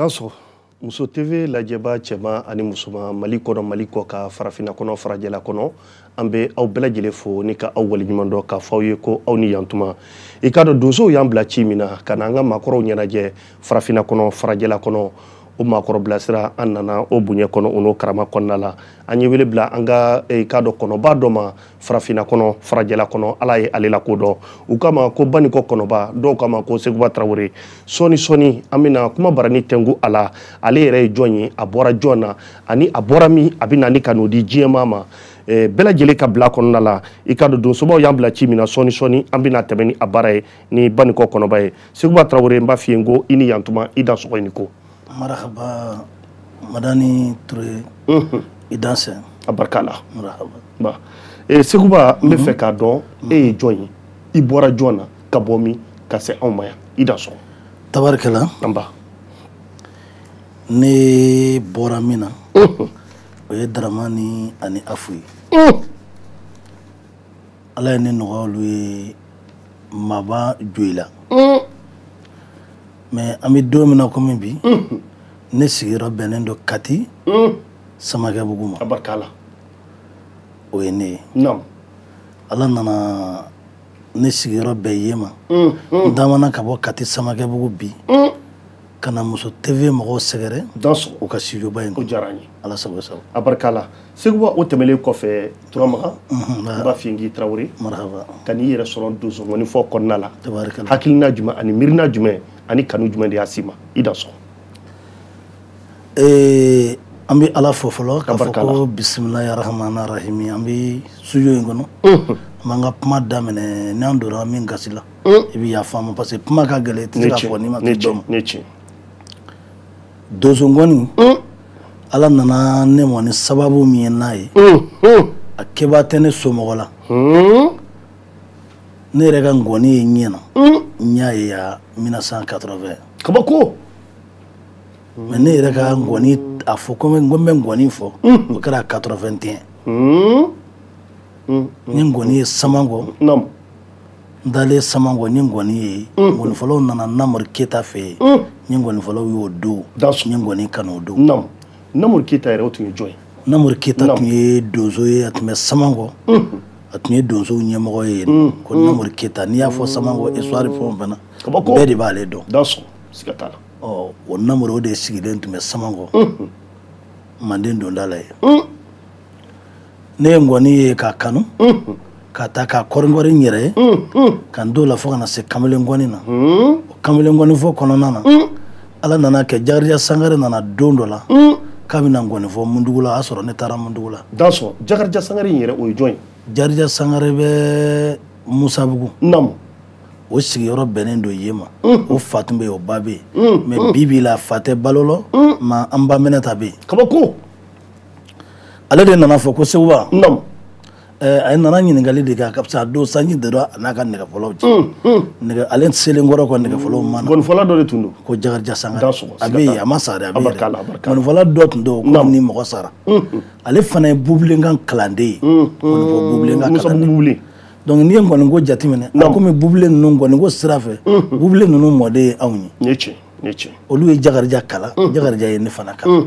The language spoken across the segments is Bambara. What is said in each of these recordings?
Danso Muso TV lajɛba cɛman ani musoman Mali kɔnɔ Mali kɔ ka farafina kɔnɔ farajɛla kɔnɔ an bɛ aw bɛɛ lajɛlen fo ni ka aw waleɲuman dɔn k'a fɔ aw ye ko aw ni yantuma i k'a dɔn donsow y'an bila ci min na ka na an ka maakɔrɔw ɲɛnajɛ farafina kɔnɔ farajɛla kɔnɔ o maakɔrɔ bilasira an nana o bonya kɔnɔ o n'o karama kɔnɔna la an ye wele bila an ka i k'a dɔn kɔnɔba dɔ ma farafina kɔnɔ farajɛla kɔnɔ ala ye ale la ko dɔn u k'a ma ko Banikɔ kɔnɔba dɔw k'a ma ko Seguba Tarawele sɔni an bɛna kuma barani tɛngu a la ale yɛrɛ ye jɔn ye a bɔra jɔn na ani a bɔra min a bɛ na ni ka n'o di diɲɛmaa ma bɛɛ lajɛlen ka bila kɔnɔna la i k'a dɔn donsobaw y'an bila ci min na sɔni an bɛna tɛmɛ ni a baara ye ni Banikɔ kɔnɔba ye Seguba Tarawele n b'a f'i ye ko i ni yantuma i dansɔgɔ i ni ko marhaba Madani Touré i dansɛ abarikala marhaba ba Seguba n bɛ fɛ k'a dɔn e ye jɔn ye i bɔra jɔn na ka bɔ min ka se anw ma yan i dansɔgɔ tabarikala anba ne bɔra min na o ye Daramani ani Afu ye ala ye ne nɔgɔya olu ye maba joyi la mais an bɛ don min na komi bi ne sigiyɔrɔ bɛnnen don Kati Samakɛbugu ma abarikala o ye ne ye naam ala nana ne sigiyɔrɔ bɛɛ ye ma n damana ka bɔ Kati Samakɛbugu bi ka na Muso TV mɔgɔw sɛgɛrɛ dansɔgɔ u ka studio-ba in o diyara an ye ala sago sago abarikala Seguba o tɛmɛlen kɔfɛ Turamagan n b'a f'i ye k'i Tarawele marhaba ka n'i yɛrɛ sɔrɔ donsoŋɔnifɔ kɔnɔna la tabarikala hakilina jumɛn ani miirina jumɛn ani kanu jumɛn de y'a s'i ma i dansɔgɔ an bɛ ala fɔ fɔlɔ k'a fɔ ko bisimilahi rahmani rahimi an bɛ studio in kɔnɔ an b'an ka kuma daminɛ n'an donna min gasi la i bɛ yafa n ma parce que kuma ka gɛlɛn i tɛ se k'a fɔ n'i ma t'i dɔn ne tiɲɛ donsoŋɔni ala nana ne mɔ ni sababu min ye n'a ye a kɛba tɛ ne somɔgɔ la ne yɛrɛ ka ngɔni ye ɲɛ na n y'a ye ya 1980 kabako mais ne yɛrɛ ka ngɔni a fɔ ko n bɛ ngɔni fɔ o kɛra 81 n ye ngɔni ye Samankɔ naam n dalen Samankɔ n ye ngɔni ye ngɔnifɔlaw nana Namori Keyita fɛ yen n ye ngɔnifɔlaw y'o don n ye ngɔni kanu o don naam Namori Keyita yɛrɛ o tun ye jɔn ye Namori Keyita tun ye donso ye a tun bɛ Samankɔ a tun ye donsow ɲɛmɔgɔ ye ko Namori Keyita n'i y'a fɔ Samankɔ histoire fɛn o fɛn na bɛɛ de b'ale dɔn dansɔgɔ siga t'a la o Namori o de sigilen tun bɛ Samankɔ Manden donda la ye ne ye ngɔni ye k'a kanu ka taa k'a kɔrɔnkɔri n yɛrɛ ye ka n t'o la fo ka na se kamalen ngɔni na o kamalen ngɔni fɔ kɔnɔna na ala nana kɛ Jakarija Sangare nana don dɔ la k'a bɛna ngɔni fɔ Mundugu la o y'a sɔrɔ ne taara Mundugu la dansɔgɔ Jakarija Sangare in yɛrɛ o ye jɔn ye Jakarija Sangare bɛ Musabugu naam o sigiyɔrɔ bɛnnen don yen ma o fa tun bɛ yen o ba bɛ yen mais bi la fa tɛ balo la ma an ba Minɛta bɛ yen kabako ale de nana fɔ ko Seguba naam a nana ɲininkali de kɛ a ka fisa a don sanji dara a n'a ka nɛgɛfɔlaw cɛ ale selen kɔrɔ kɔ nɛgɛfɔlaw ma na ngɔnifɔla dɔ de tun don ko Jakarija Sangare dansɔgɔ a bɛ yen a ma sa dɛ a bɛ yen dɛ ngɔnifɔla dɔ tun don ko ni mɔgɔ sara ale fana ye Bubilenkan kalanden ye ngɔnifɔ Bubilenkan kalanden donc n'i ye ngɔninko jateminɛ a komi Bubile ninnu ngɔninko sira fɛ Bubile ninnu mɔden ye anw ye ne tiɲɛ olu ye Jakarija kalan Jakarija ye ne fana kalan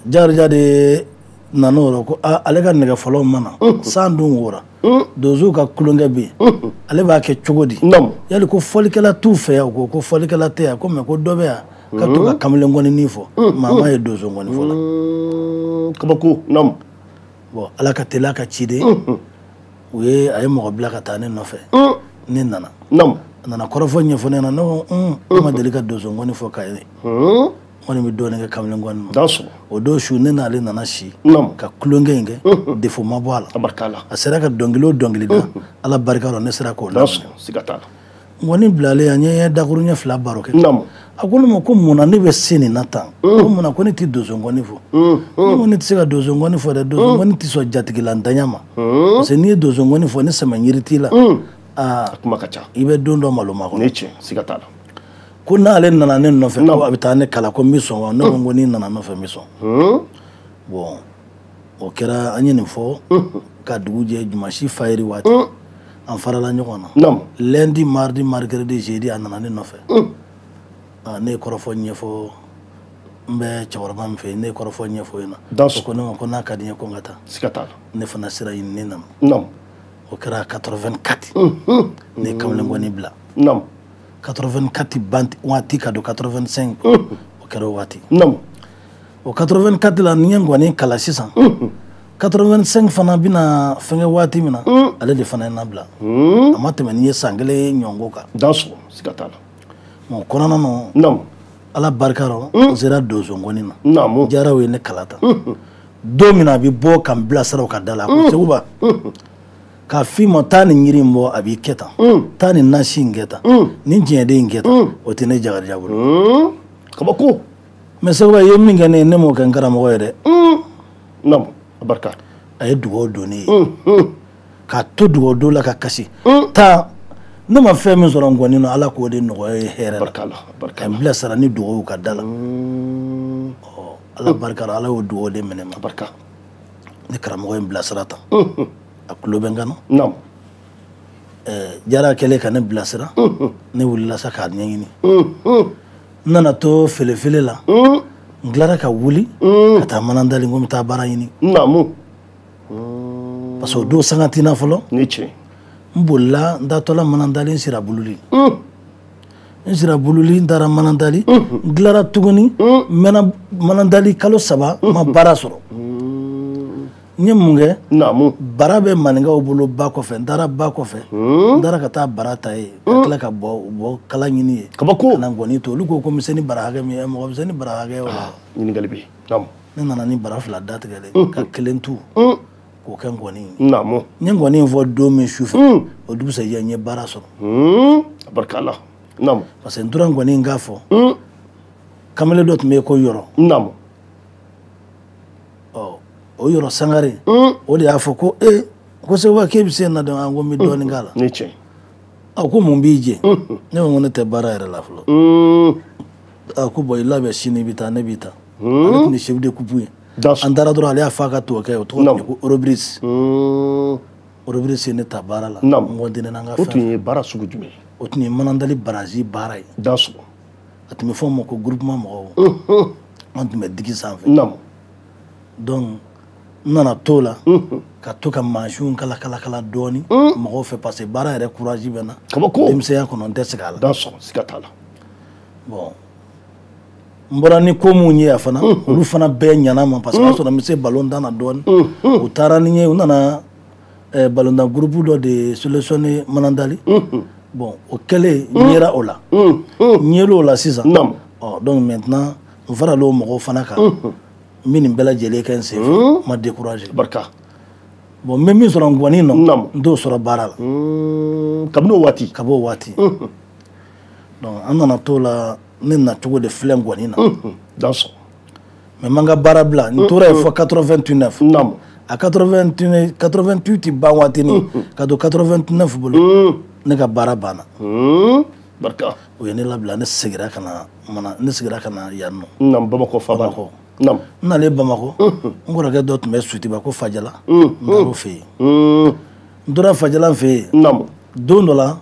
Jakarija de nana o la ko ale ka nɛgɛfɔlaw ma na san dun wora donsow ka kulonkɛ bɛ yen ale b'a kɛ cogo di yali ko fɔlikɛla t'u fɛ yan ko fɔlikɛla tɛ yan ko mais ko dɔ bɛ yan ka to ka kamalen ngɔninin fɔ maa ye donso ngɔnifɔ la kabako naam bon ala ka teliya ka ci de a ye mɔgɔ bila ka taa ne nɔfɛ ne nana a nana kɔrɔfɔ ɲɛfɔ ne ɲɛna ne ko ma deli ka donso ngɔni fɔ k'a ye ngɔni bɛ dɔɔnin kɛ kamalen ngɔni ma o don su ne n'ale nana si ka kulonkɛ in kɛ defo ma bɔ a la a sera ka dɔnkili o dɔnkili da ala barika la ne sera k'o lamɛn ngɔni bilalen an ye dakuru ɲɛ 2 baro kɛ a ko ne ma ko munna ne bɛ se nin na tan ko munna ko ne tɛ donso ngɔni fɔ ne ko ne tɛ se ka donso ngɔni fɔ dɛ donso ngɔni tɛ sɔn jatigilantanya ma parce que n'i ye donso ngɔni fɔ ni sɛmɛ yiri t'i la kuma ka ca i bɛ don dɔ malo ma kɔnɔ ne tiɲɛ siga t'a la ko n'ale nana ne nɔfɛ ko a bɛ taa ne kala ko n bɛ sɔn wa ne ko n'i nana nɔfɛ n bɛ sɔn bon o kɛra an ye nin fɔ ka dugu jɛ Jumasi fayiri waati an farala ɲɔgɔn na nam lundi mardi mercredi jeudi a nana ne nɔfɛ ne ye kɔrɔfɔ ɲɛfɔ n bɛ cɛkɔrɔba min fɛ ne ye kɔrɔfɔ ɲɛfɔ yen na o ko ne ma ko n'a ka di n ye ko n ka taa siga t'a la ne fana sira ɲini ne nana nam o kɛra 84 ne ye kamalen ngɔni bila nam 84 banti waati ka don 85 o kɛra o waati nam o 84 la ni ye ngɔni kala sisan 85 fana bɛna fɛngɛ waati min na ale de fana ye na bila a ma tɛmɛ ni ye san kelen ɲɔgɔnko kan dansɔgɔ siga t'a la o kɔnɔna na nam ala barika rɔ n sera donso ngɔni na namu jaraw ye ne kala ta don min na a bɛ bɔ ka n bilasira o ka da la a ko seguba k'a f'i ma taa nin yiri in bɔ a b'i kɛ tan taa nin nasi in kɛ tan nin diɲɛden in kɛ tan o tɛ ne jagarija bolo kabako mɛ seguba i ye min kɛ ne ye ne m'o kɛ n karamɔgɔ ye dɛ namu a barika a ye dugawu don ne ye k'a to dugawu don la ka kasi taa ne ma fɛn min sɔrɔ ngɔni na ala k'o de nɔgɔya ye hɛrɛ la ka n bilasira ni dugawu ka da la ala barika ala y'o dugawu de minɛ ma barika ne karamɔgɔ in bilasira tan a tulo bɛ n kan na jara kɛlen ka ne bilasira ne wulila sa k'a ɲɛɲini n nana to felefele la n tilara ka wuli ka taa manandali ko n bɛ taa baara ɲini parce que o don sanga tina fɔlɔ ni tiɲɛ n bolila n taatɔla manandali n sira bululi n sira bululi n taara manandali n tilara tuguni n mɛnna manandali kalo 3 n ma baara sɔrɔ n ye mun kɛ bara bɛ maninkaw bolo ba kɔfɛ n taara ba kɔfɛ n taara ka taa bara ta ye ka tila ka bɔ kala ɲini ye kabako ka na ngɔni to olu ko ko n bɛ se ni bara hakɛ min ye mɔgɔ bɛ se ni bara hakɛ o la ɲininkali bɛ yen ne nana ni bara 2 datigɛlen ka 1 tu k'o kɛ ngɔni ye n ye ngɔni in fɔ don min su fɛ o dugusɛjɛ n ye baara sɔrɔ barika la parce que n tora ngɔni in k'a fɔ kamalen dɔ tun bɛ yen ko yɔrɔ o yɔrɔ sangare o de y'a fɔ ko ko Seguba k'e bɛ se na dɔn an ko n bɛ dɔɔnin k'a la ni tiɲɛ ko mun b'i jɛ ne ko ne tɛ baara yɛrɛ la fɔlɔ ko bɔn i labɛn sini i bɛ taa ne b'i ta ale tun ye chef de coupe ye an taara dɔrɔn ale y'a fɔ a ka tubabukɛ o tɔgɔ tun ye ko Orobris Orobris ye ne ta baara la n kɔntine na n ka fɛn o tun ye baara sugu jumɛn ye o tun ye manandali baraji baara ye a tun bɛ fɔ o ma ko groupement mɔgɔw an tun bɛ digi sanfɛ donc n nana to la ka to ka mansinw kala dɔɔni mɔgɔw fɛ parce que baara yɛrɛ courage bɛ na denmisɛnya kɔnɔ n tɛ segin a la siga t'a la bon n bɔra ni ko minnu ye a fana olu fana bɛɛ ɲana ma parce que o y'a sɔrɔ n bɛ se balontan na dɔɔni u taara ni n ye u nana balontan groupe dɔ de sélectionné manandali bon o kɛlen n yera o la n yer'o la sisan donc maintenant n farala o mɔgɔw fana kan n bɛ nin bɛɛ lajɛlen kɛ n sen fɛ n ma découragé barika bon n bɛ min sɔrɔ ngɔni nɔ n t'o sɔrɔ baara la kabini o waati donc an nana t'o la ne nacogo de filɛ ngɔni na mais n ma n ka baara bila n tora yen fɔ 89 a 88 tɛ ban waatinin ka don 89 bolo ne ka baara banna barika o ye ne labila ne seginna ka na yan nɔ Bamakɔ faba n nalen Bamakɔ n kɔrɔkɛ dɔ tun bɛ Sutiba ko Fajala n taara o fɛ yen n tora Fajala fɛ yen don dɔ la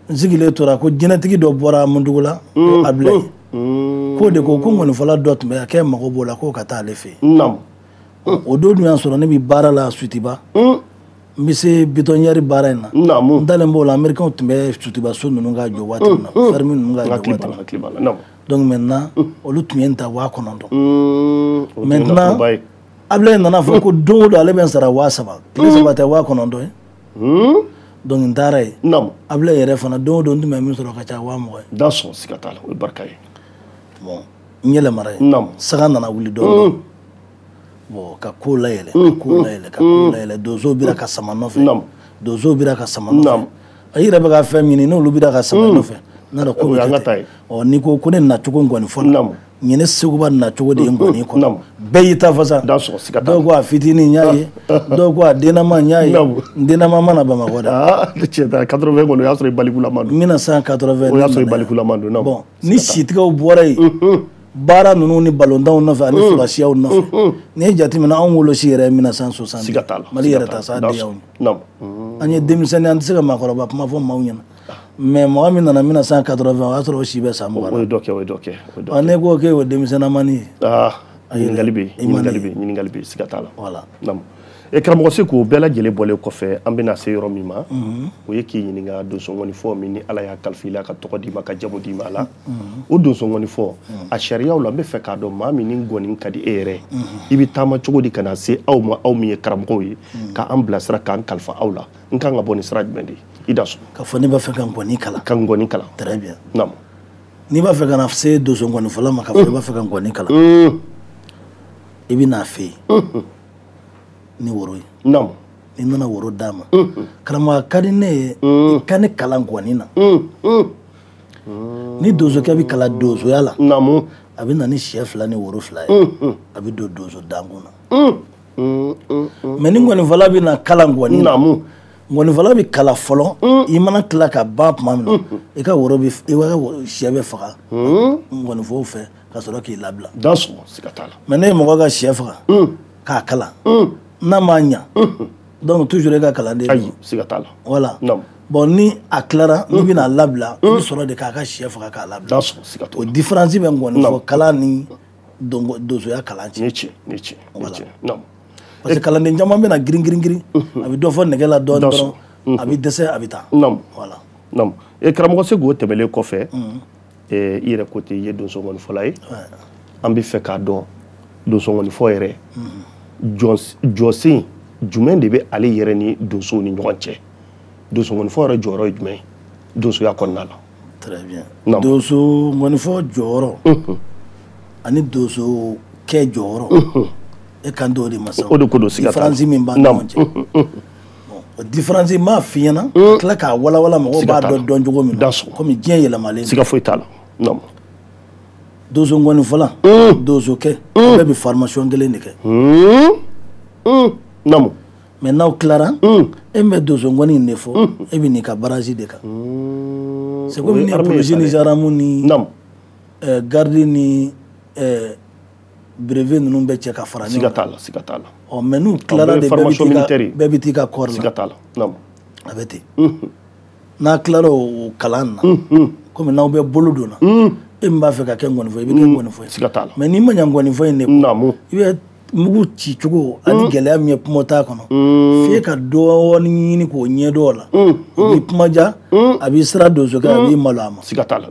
n sigilen tora ko jinɛtigi dɔ bɔra Mundugu la ko Abilayi k'o de ko ngɔnifɔla dɔ tun bɛ a kɛ mago b'o la k'o ka taa ale fɛ yen o don dun y'a sɔrɔ ne bɛ baara la Sutiba n bɛ se bitɔnɲɛri baara in na n dalen b'o la Américains tun bɛ Sutiba so ninnu ka jɔ waati min na ferme ninnu ka jɔ waati min na donc maintenant olu tun ye n ta 9,000 maintenant Abilayi nana fɔ ko don o don ale bɛ n sara 3,000 tile 3 tɛ 9,000 ye donc n taara ye Abilayi yɛrɛ fana don o don n tun bɛ min sɔrɔ ka ca 20,000 siga t'a la o ye barika ye bon n yɛlɛmara ye saga nana wuli dɔɔnin bon ka ko layɛlɛ ka ko layɛlɛ donsow bira ka sama nɔfɛ donsow bira ka sama nɔfɛ a yɛrɛ bɛ ka fɛn ɲini n'olu bira ka sama nɔfɛ n'a dɔn ko bɛ kɛ n'i ko ne nacogo ngɔni fɔlɔ nin ye Seguba nacogo de ye ngɔni kɔnɔ bɛɛ y'i ta fasa dɔw ko a fitinin n y'a ye dɔw ko a dennama n y'a ye n dennama mana Bamakɔ dɛ tiɲɛ tɛ 80 kɔni o y'a sɔrɔ i balikulama don 1980 o y'a sɔrɔ i balikulama don bon ni sitigiw bɔra yen baara ninnu ni balontanw nɔfɛ ani surasiyaw nɔfɛ n'i ye jateminɛ anw wolosi yɛrɛ 1960 Mali yɛrɛ ta sa diyaw ye an ye denmisɛnnin an tɛ se ka maakɔrɔba kuma fɔ maaw ɲɛna mais mɔgɔ min nana 1980 o y'a sɔrɔ o si bɛ san 20 o ye dɔ kɛ ne ko k'e o denmisɛnninmani ye ɲininkali bɛ siga t'a la karamɔgɔ se k'o bɛɛ lajɛlen bɔlen kɔfɛ an bɛna se yɔrɔ min ma o ye k'i ɲininka donsongonifɔ min ni Ala y'a kalifa i la ka tɔgɔ d'i ma ka jamu d'i ma a la o donsongonifɔ a sariyaw la n bɛ fɛ k'a dɔn maa min ni gɔni ka di e yɛrɛ i bɛ taama cogo di ka na se aw ma aw min ye karamɔgɔw ye k'an bilasira k'an kalifa aw la n kan ka bɔ nin sira jumɛn de ye i da so ka fɔ n'i b'a fɛ ka gɔni kalan très bien n'i b'a fɛ ka na se donsongonifɔla ma ka fɔ i b'a fɛ ka gɔni kalan i bɛ n'a fɛ yen ni woro ye n'i nana woro d'a ma karamɔgɔ ka di ne ye i ka ne kalan gɔni na ni donsokɛ bɛ kalan donsoya la a bɛ na ni sɛ 2 ni woro 2 ye a bɛ don donso dankun na mais ni gɔnifɔla bɛ na kalan gɔni na gɔnifɔla bɛ kalan fɔlɔ i mana tila ka ban tuma min na i ka woro bɛ sɛ bɛ faga gɔnifɔw fɛ ka sɔrɔ k'i labila mais ne ye mɔgɔ ka sɛ faga k'a kalan n'a ma ɲa donc toujours e ka kalanden ayi siga t'a la voilà bon ni a tilara n'i bɛna labila i bɛ sɔrɔ de k'a ka sɛ faga k'a labila o différence bɛ gɔnifɔ kalan ni donsoya kalan cɛ parce que kalanden caman bɛna girin a bɛ dɔ fɔ nɛgɛ la dɔɔnin dɔrɔn a bɛ dɛsɛ a bɛ taa voilà karamɔgɔ se k'o tɛmɛlen kɔfɛ i yɛrɛ ko ten i ye donsongonifɔla ye an bɛ fɛ k'a dɔn donsongonifɔ yɛrɛ jɔsen jumɛn de bɛ ale yɛrɛ ni donsow ni ɲɔgɔn cɛ donsongonifɔ yɛrɛ jɔyɔrɔ ye jumɛn ye donsoya kɔnɔna la très bien donsongonifɔ jɔyɔrɔ ani donsokɛ jɔyɔrɔ e kan t'o de ma sa o de ko don siga t'a la différence min b'a ni ɲɔgɔn cɛ o différence n b'a f'i ɲɛna ka tila k'a walawala mɔgɔw b'a dɔn cogo min na komi diɲɛ yɛlɛmalen siga foyi t'a la donsongonifɔla donsokɛ bɛɛ bɛ formation kelen de kɛ mais n'aw tilara e bɛ donsongoni in de fɔ e bɛ n'i ka baraji de kan c'est comme ni polisi ni gendarme ni garde ni brevet ninnu bɛ cɛ ka fara ɲɔgɔn kan siga t'a la mais n'u tilara de bɛɛ bɛ t'i ka kɔɔri la a bɛ ten n'a tilara o kalan na komi n'aw bɛ bolo donna e min b'a fɛ ka kɛ gɔnifɔ i bɛ kɛ gɔnifɔ ye mais n'i ma ɲɛ gɔnifɔ in de ko i bɛ mugu ci cogo ani gɛlɛya min ye kuma t'a kɔnɔ f'e ka dɔɔni ɲini k'o ɲɛdɔn o la o b'i kumaja a b'i sira donsokɛ a b'i malo a ma siga t'a la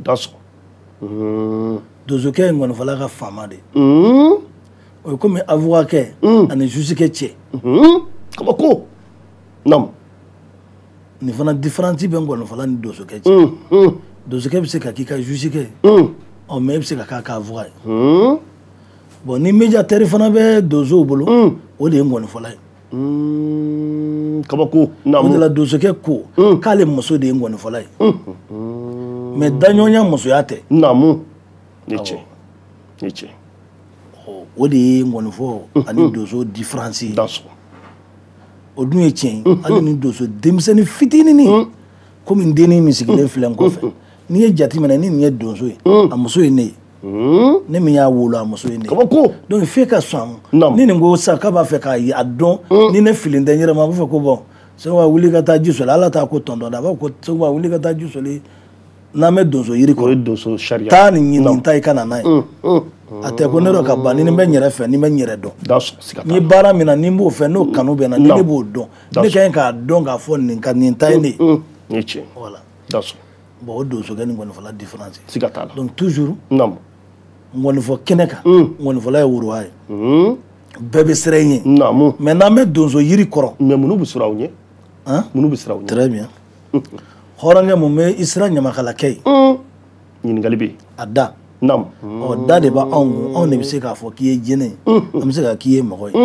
donsokɛ ye gɔnifɔla ka faama de o ye komi avocat kɛ ani juge kɛ cɛ kabako nin fana différence bɛ gɔnifɔla ni donsokɛ cɛ donsokɛ bɛ se ka k'i ka juge kɛ mais e bɛ se ka k'a ka avocat ye bon ni médiateur fana bɛ donsow bolo o de ye gɔnifɔla ye kabako o de la donsokɛ ko k'ale muso de ye gɔnifɔla ye mais daɲɔgɔnya musoya tɛ ni cɛ o de ye gɔnifɔ ani donso différence ye o dun ye tiɲɛ ye hali ni donso denmisɛnnin fitinin komi dennin min sigilen filɛ n kɔfɛ n'i ye jate minɛ ni nin ye donso ye a muso ye ne ye ne min y'a wolo a muso ye ne ye donc f'e ka sɔn ni nin ko sa k'a b'a fɛ k'a dɔn ni ne filen tɛ n yɛrɛ ma a b'a fɔ ko bɔn Segu b'a wuli ka taa ji sɔrɔ ala t'a ko tɔntɔn da a b'a ko Segu b'a wuli ka taa ji sɔrɔ n'an bɛ donso yiri kɔrɔ taa nin ɲini ta i ka na n'a ye a tɛ ko ne dɔ ka ban ni bɛ n yɛrɛ fɛ ni bɛ n yɛrɛ dɔn ni baara min na ni n b'o fɛ n'o kanu bɛ na ni ne b'o dɔn ne ka ɲi k'a dɔn k'a fɔ nin ta ye ne ye voilà bon o donsokɛ ni gɔnifɔla différence donc toujours gɔnifɔ kɛnɛ kan gɔnifɔla ye worowa ye bɛɛ bɛ siran i ɲɛ mais n'an bɛ donso yiri kɔrɔ mais minnu bɛ siran aw ɲɛ minnu bɛ siran aw ɲɛ très bien hɔrɔnkɛ mun bɛ i sira ɲamakalakɛ ye ɲininkali bɛ yen a da da de b'anw kun anw de bɛ se k'a fɔ k'i ye jinɛ ye an bɛ se ka k'i ye mɔgɔ ye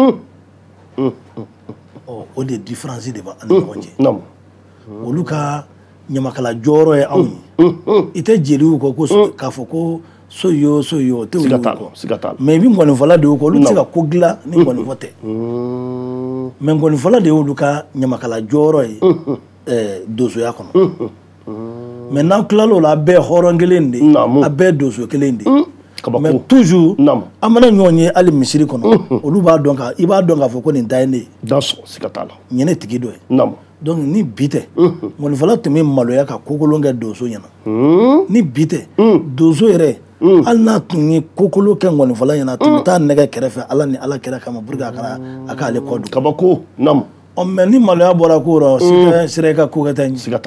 o de différence de b'an ni ɲɔgɔn cɛ olu ka ɲamakala jɔyɔrɔ ye anw ye i tɛ jeliw kɔ k'a fɔ ko so ye o tɛ olu kɔ mais i bɛ gɔnifɔla de y'u kɔ olu tɛ se ka ko dilan ni gɔnifɔ tɛ mais gɔnifɔla de y'olu ka ɲamakala jɔyɔrɔ ye donsoya kɔnɔ mais n'aw tilal'o la a bɛɛ hɔrɔn kelen de a bɛɛ donso kelen de mais toujours amana ɲɔgɔn ali misiri kɔnɔ olu b'a dɔn ka i b'a dɔn k'a fɔ ko nin ta ye ne ye ɲɛnɛ tigi dɔ ye donc ni bi tɛ ŋɔnifɔla tun bɛ maloya ka kokolon kɛ donso ɲɛna ni bi tɛ donso yɛrɛ hali n'a tun ye kokolo kɛ ŋɔnifɔla ɲɛna a tun bɛ taa nɛgɛ kɛrɛfɛ ala ni ala kɛra kama pour que a k'ale kɔ dun kabako mais ni maloya bɔra ko rɔ sira i ka ko kɛ ta ɲɛ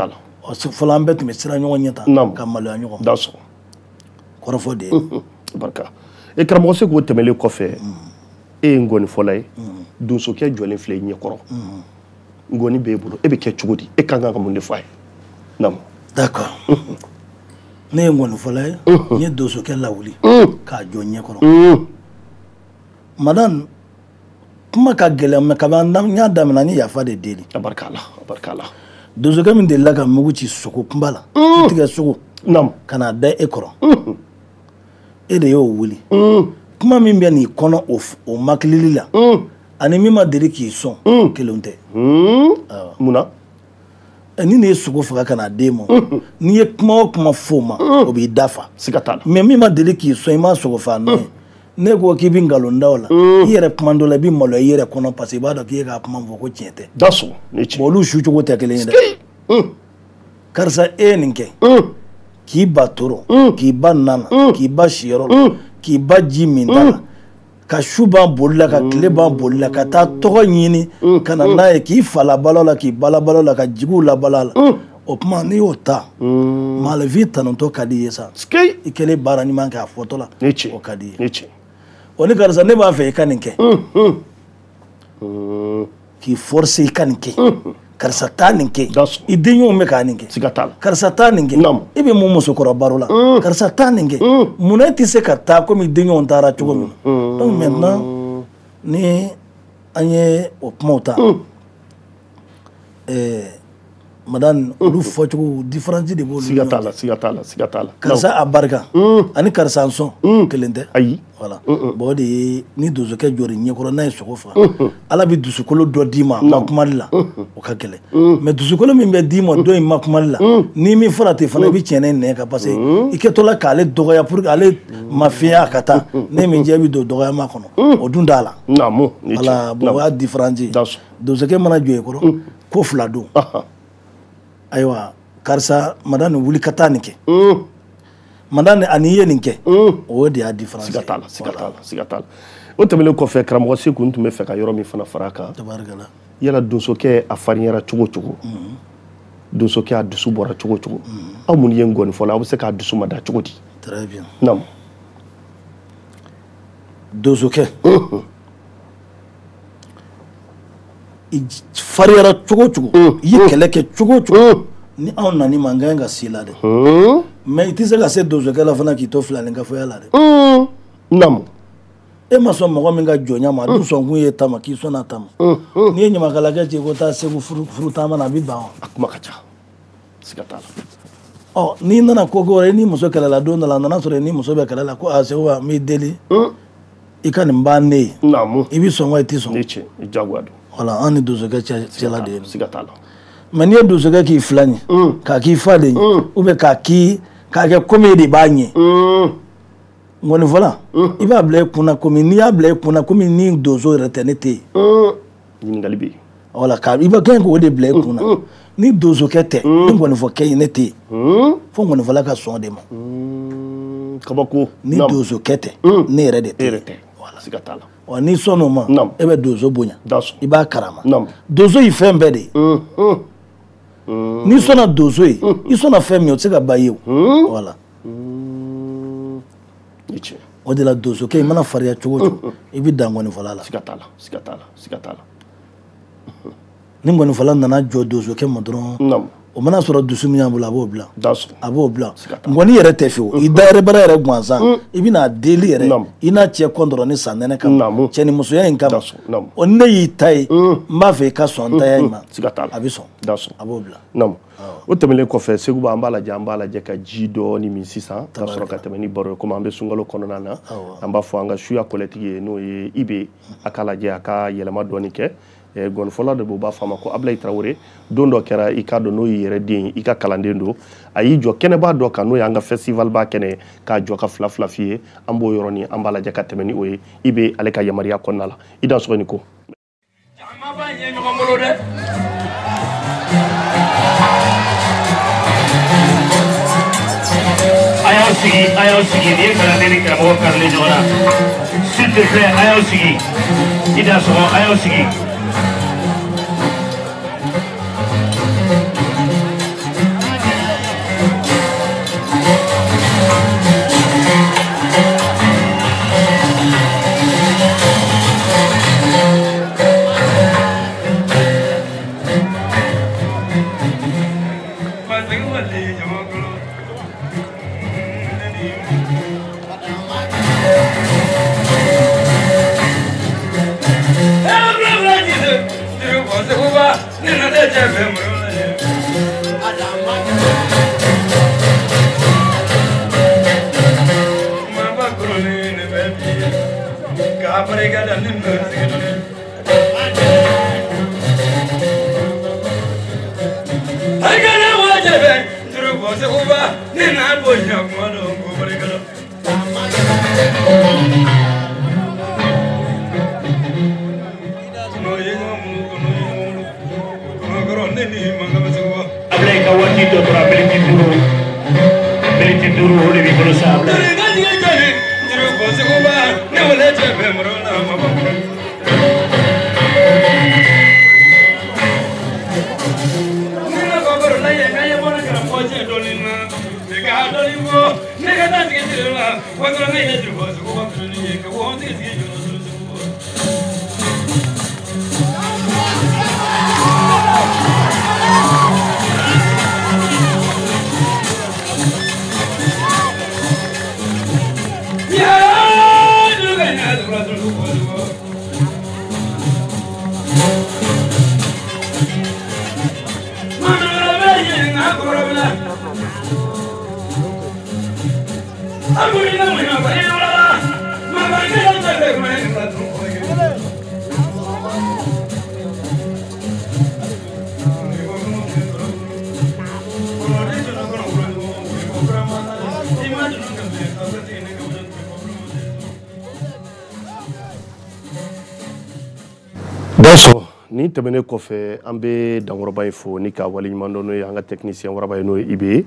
fɔlɔ an bɛɛ tun bɛ sira ɲɔgɔn ɲɛ tan ka maloya ɲɔgɔn kɔrɔfɔ de ye barika e karamɔgɔ se k'o tɛmɛlen kɔfɛ e ye ŋɔnifɔla ye donsokɛ jɔlen filɛ i ɲɛkɔrɔ ŋɔni b'e bolo e bɛ kɛ cogo di e ka kan ka mun de fɔ a ye d'accord ne ye ŋɔnifɔla ye n ye donsokɛ lawuli k'a jɔ ɲɛkɔrɔ madame kuma ka gɛlɛn mais kaban n y'a daminɛ n ye yafa de deli abarikala donsokɛ min delila ka mugu ci sogo kunba la tigɛ sogo ka n'a da e kɔrɔ e de y'o wuli kuma min bɛ n'i kɔnɔ o makilili la ani min ma deli k'i sɔn kelen tɛ munna ni ne ye sogo faga ka n'a den ma n'i ye kuma o kuma f'o ma o b'i dafa mais min ma deli k'i sɔn i m'a sogo faga n'o ye ne ko k'i bɛ nkalon da o la i yɛrɛ kuma dɔ la i bɛ maloya i yɛrɛ kɔnɔ parce que i b'a dɔn k'i ye k'a kuma fɔ ko tiɲɛ tɛ olu su cogo tɛ kelen ye dɛ karisa e ye nin kɛ k'i ba toro k'i ba nana k'i ba siyɔrɔ la k'i ba ji min da la ka su ban boli la ka tile ban boli la ka taa tɔgɔ ɲini ka na n'a ye k'i fa labalo la k'i ba labalo la ka jigiw labalo la o kuma n'i y'o ta malifin tanutɔ ka di i ye sa i kɛlen baara ɲuman kɛ a fɔtɔ la o ka di i ye o ni karisa ne b'a fɛ i ka nin kɛ k'i forcer i ka nin kɛ karisa taa nin kɛ i denɲɔgɔnw bɛ k'a nin kɛ karisa taa nin kɛ i bɛ mun musokɔrɔ baro la karisa taa nin kɛ munna e tɛ se ka taa komi denɲɔgɔnw taara cogo min na donc maintenant ni an ye o kumaw ta madame olu fɔcogo différence de b'olu siga t'a la karisa a barika ani karisa sɔn kelen tɛ ayi voilà bon o de ye ni donsokɛ jɔra ɲɛkɔrɔ n'a ye sogo faga ala bɛ dusukolo dɔ d'i ma ma kumali la o ka gɛlɛn mais dusukolo min bɛ d'i ma dɔ in ma kumali la ni min fara ten fana i bɛ tiɲɛ nɛn kan parce que i kɛtɔla k'ale dɔgɔya pour que ale ma fiɲɛ a ka taa ne min jɛ bɛ don dɔgɔyama kɔnɔ o dun t'a la voilà bon o y'a différence ye donsokɛ mana jɔ i kɔrɔ ko fila don ayiwa karisa madame wuli ka taa nin kɛ madame ani ye nin kɛ o de y'a différence siga t'a la o tɛmɛnen kɔfɛ karamɔgɔ Seku n tun bɛ fɛ ka yɔrɔ min fana fara a kan yala donsokɛ a farinyara cogo cogo donsokɛ a dusu bɔra cogo cogo aw minnu ye ŋɔnifɔla aw bɛ se k'a dusu mada cogo di très bien donsokɛ i fariyara cogo cogo i ye kɛlɛ kɛ cogo cogo ni anw nani ma n ka ka si la dɛ mais i tɛ se ka se donsokɛ la fana k'i to filaninkafoya la dɛ e ma sɔn mɔgɔ min ka jɔnya ma a dun sɔn kun ye tama k'i sɔnna tama n'i ye ɲamakalakɛ ci ko taa segu furu taama na a bɛ ban wa a kuma ka ca siga t'a la n'i nana ko wɛrɛ i ni muso kɛlɛla don dɔ la a nana sɔrɔ i ni muso bɛ kɛlɛ la ko segu n b'i deli i ka nin b'an ne ye i bɛ sɔn wa i tɛ sɔn i jagoya don voilà an ni donsokɛ cɛla de ye siga t'a la mais n'i ye donsokɛ k'i fila ɲɛ k'a k'i fa de ɲɛ ou bien k'a kɛ komi e de b'a ɲɛ ŋɔnifɔla i b'a bila i kunna komi n'i y'a bila i kunna komi ni donso yɛrɛ tɛ ne tɛ yen ɲininkali bɛ yen voilà i bɛ kɛ k'o de bila i kunna ni donsokɛ tɛ ni ŋɔnifɔkɛ ye ne tɛ yen fo ŋɔnifɔla ka sɔn de ma kabako ni donsokɛ tɛ ne yɛrɛ de tɛ voilà siga t'a la n'i sɔnn'o ma e bɛ donso bonya i b'a karama Naam. donso ye fɛn bɛɛ de ye n'i sɔnna donso ye i sɔnna fɛn min o tɛ se ka ban i ye o voilà o de la donsokɛ i mana farinya cogo o cogo i bɛ dan ŋɔnifɔla la siga t'a la siga t'a la siga t'a la ni ŋɔnifɔla nana jɔ donsokɛ ma dɔrɔn Naam. o mana sɔrɔ dusu min y'a bolo a b'o bila Daso. a b'o bila ŋɔni yɛrɛ tɛ fiyewu i da yɛrɛ bara yɛrɛ gansan i bɛna deli yɛrɛ Naam. i n'a cɛ kɔn dɔrɔn ni san nɛnɛ kama Naam. cɛnimusoya in kama Daso. Naam. o ni ne y'i ta ye n b'a fɛ i ka sɔn n ta ya in ma siga t'a la a bɛ sɔn Daso. a b'o bila Naam. O tɛmɛnen kɔfɛ Segu an b'a lajɛ ka ji dɔɔni min sisan ka sɔrɔ ka tɛmɛ ni baro ye komi an bɛ sunkalo kɔnɔna na an b'a fɔ an ka suya kɔlɛtigi ye n'o ye Ibe a k'a lajɛ a ka yɛlɛma dɔɔni kɛ gonfola de b'a fama ko Ablaye Traoré don dɔ kɛra i ka dɔn n'o y'i yɛrɛ den i ka kalanden don a y'i jɔ kɛnɛba dɔ kan n'o y'an ka festival ba kɛnɛ k'a jɔ ka fila fila f'i ye an b'o yɔrɔnin an b'a lajɛ ka tɛmɛ ni o ye i bɛ ale ka yamaruya kɔnɔna la i da sɔgɔni ko Ayaw sigi ni kalanden karamɔgɔ karilen ɲɔgɔn na s'il te plaît ayaw sigi i da sɔgɔ ayaw sigi Daso ni tɛmɛnen kɔfɛ an bɛ dankɔrɔba in fo ni ka waleɲuman dɔn n'o ye an ka technicien waraba ye n'o ye Ibe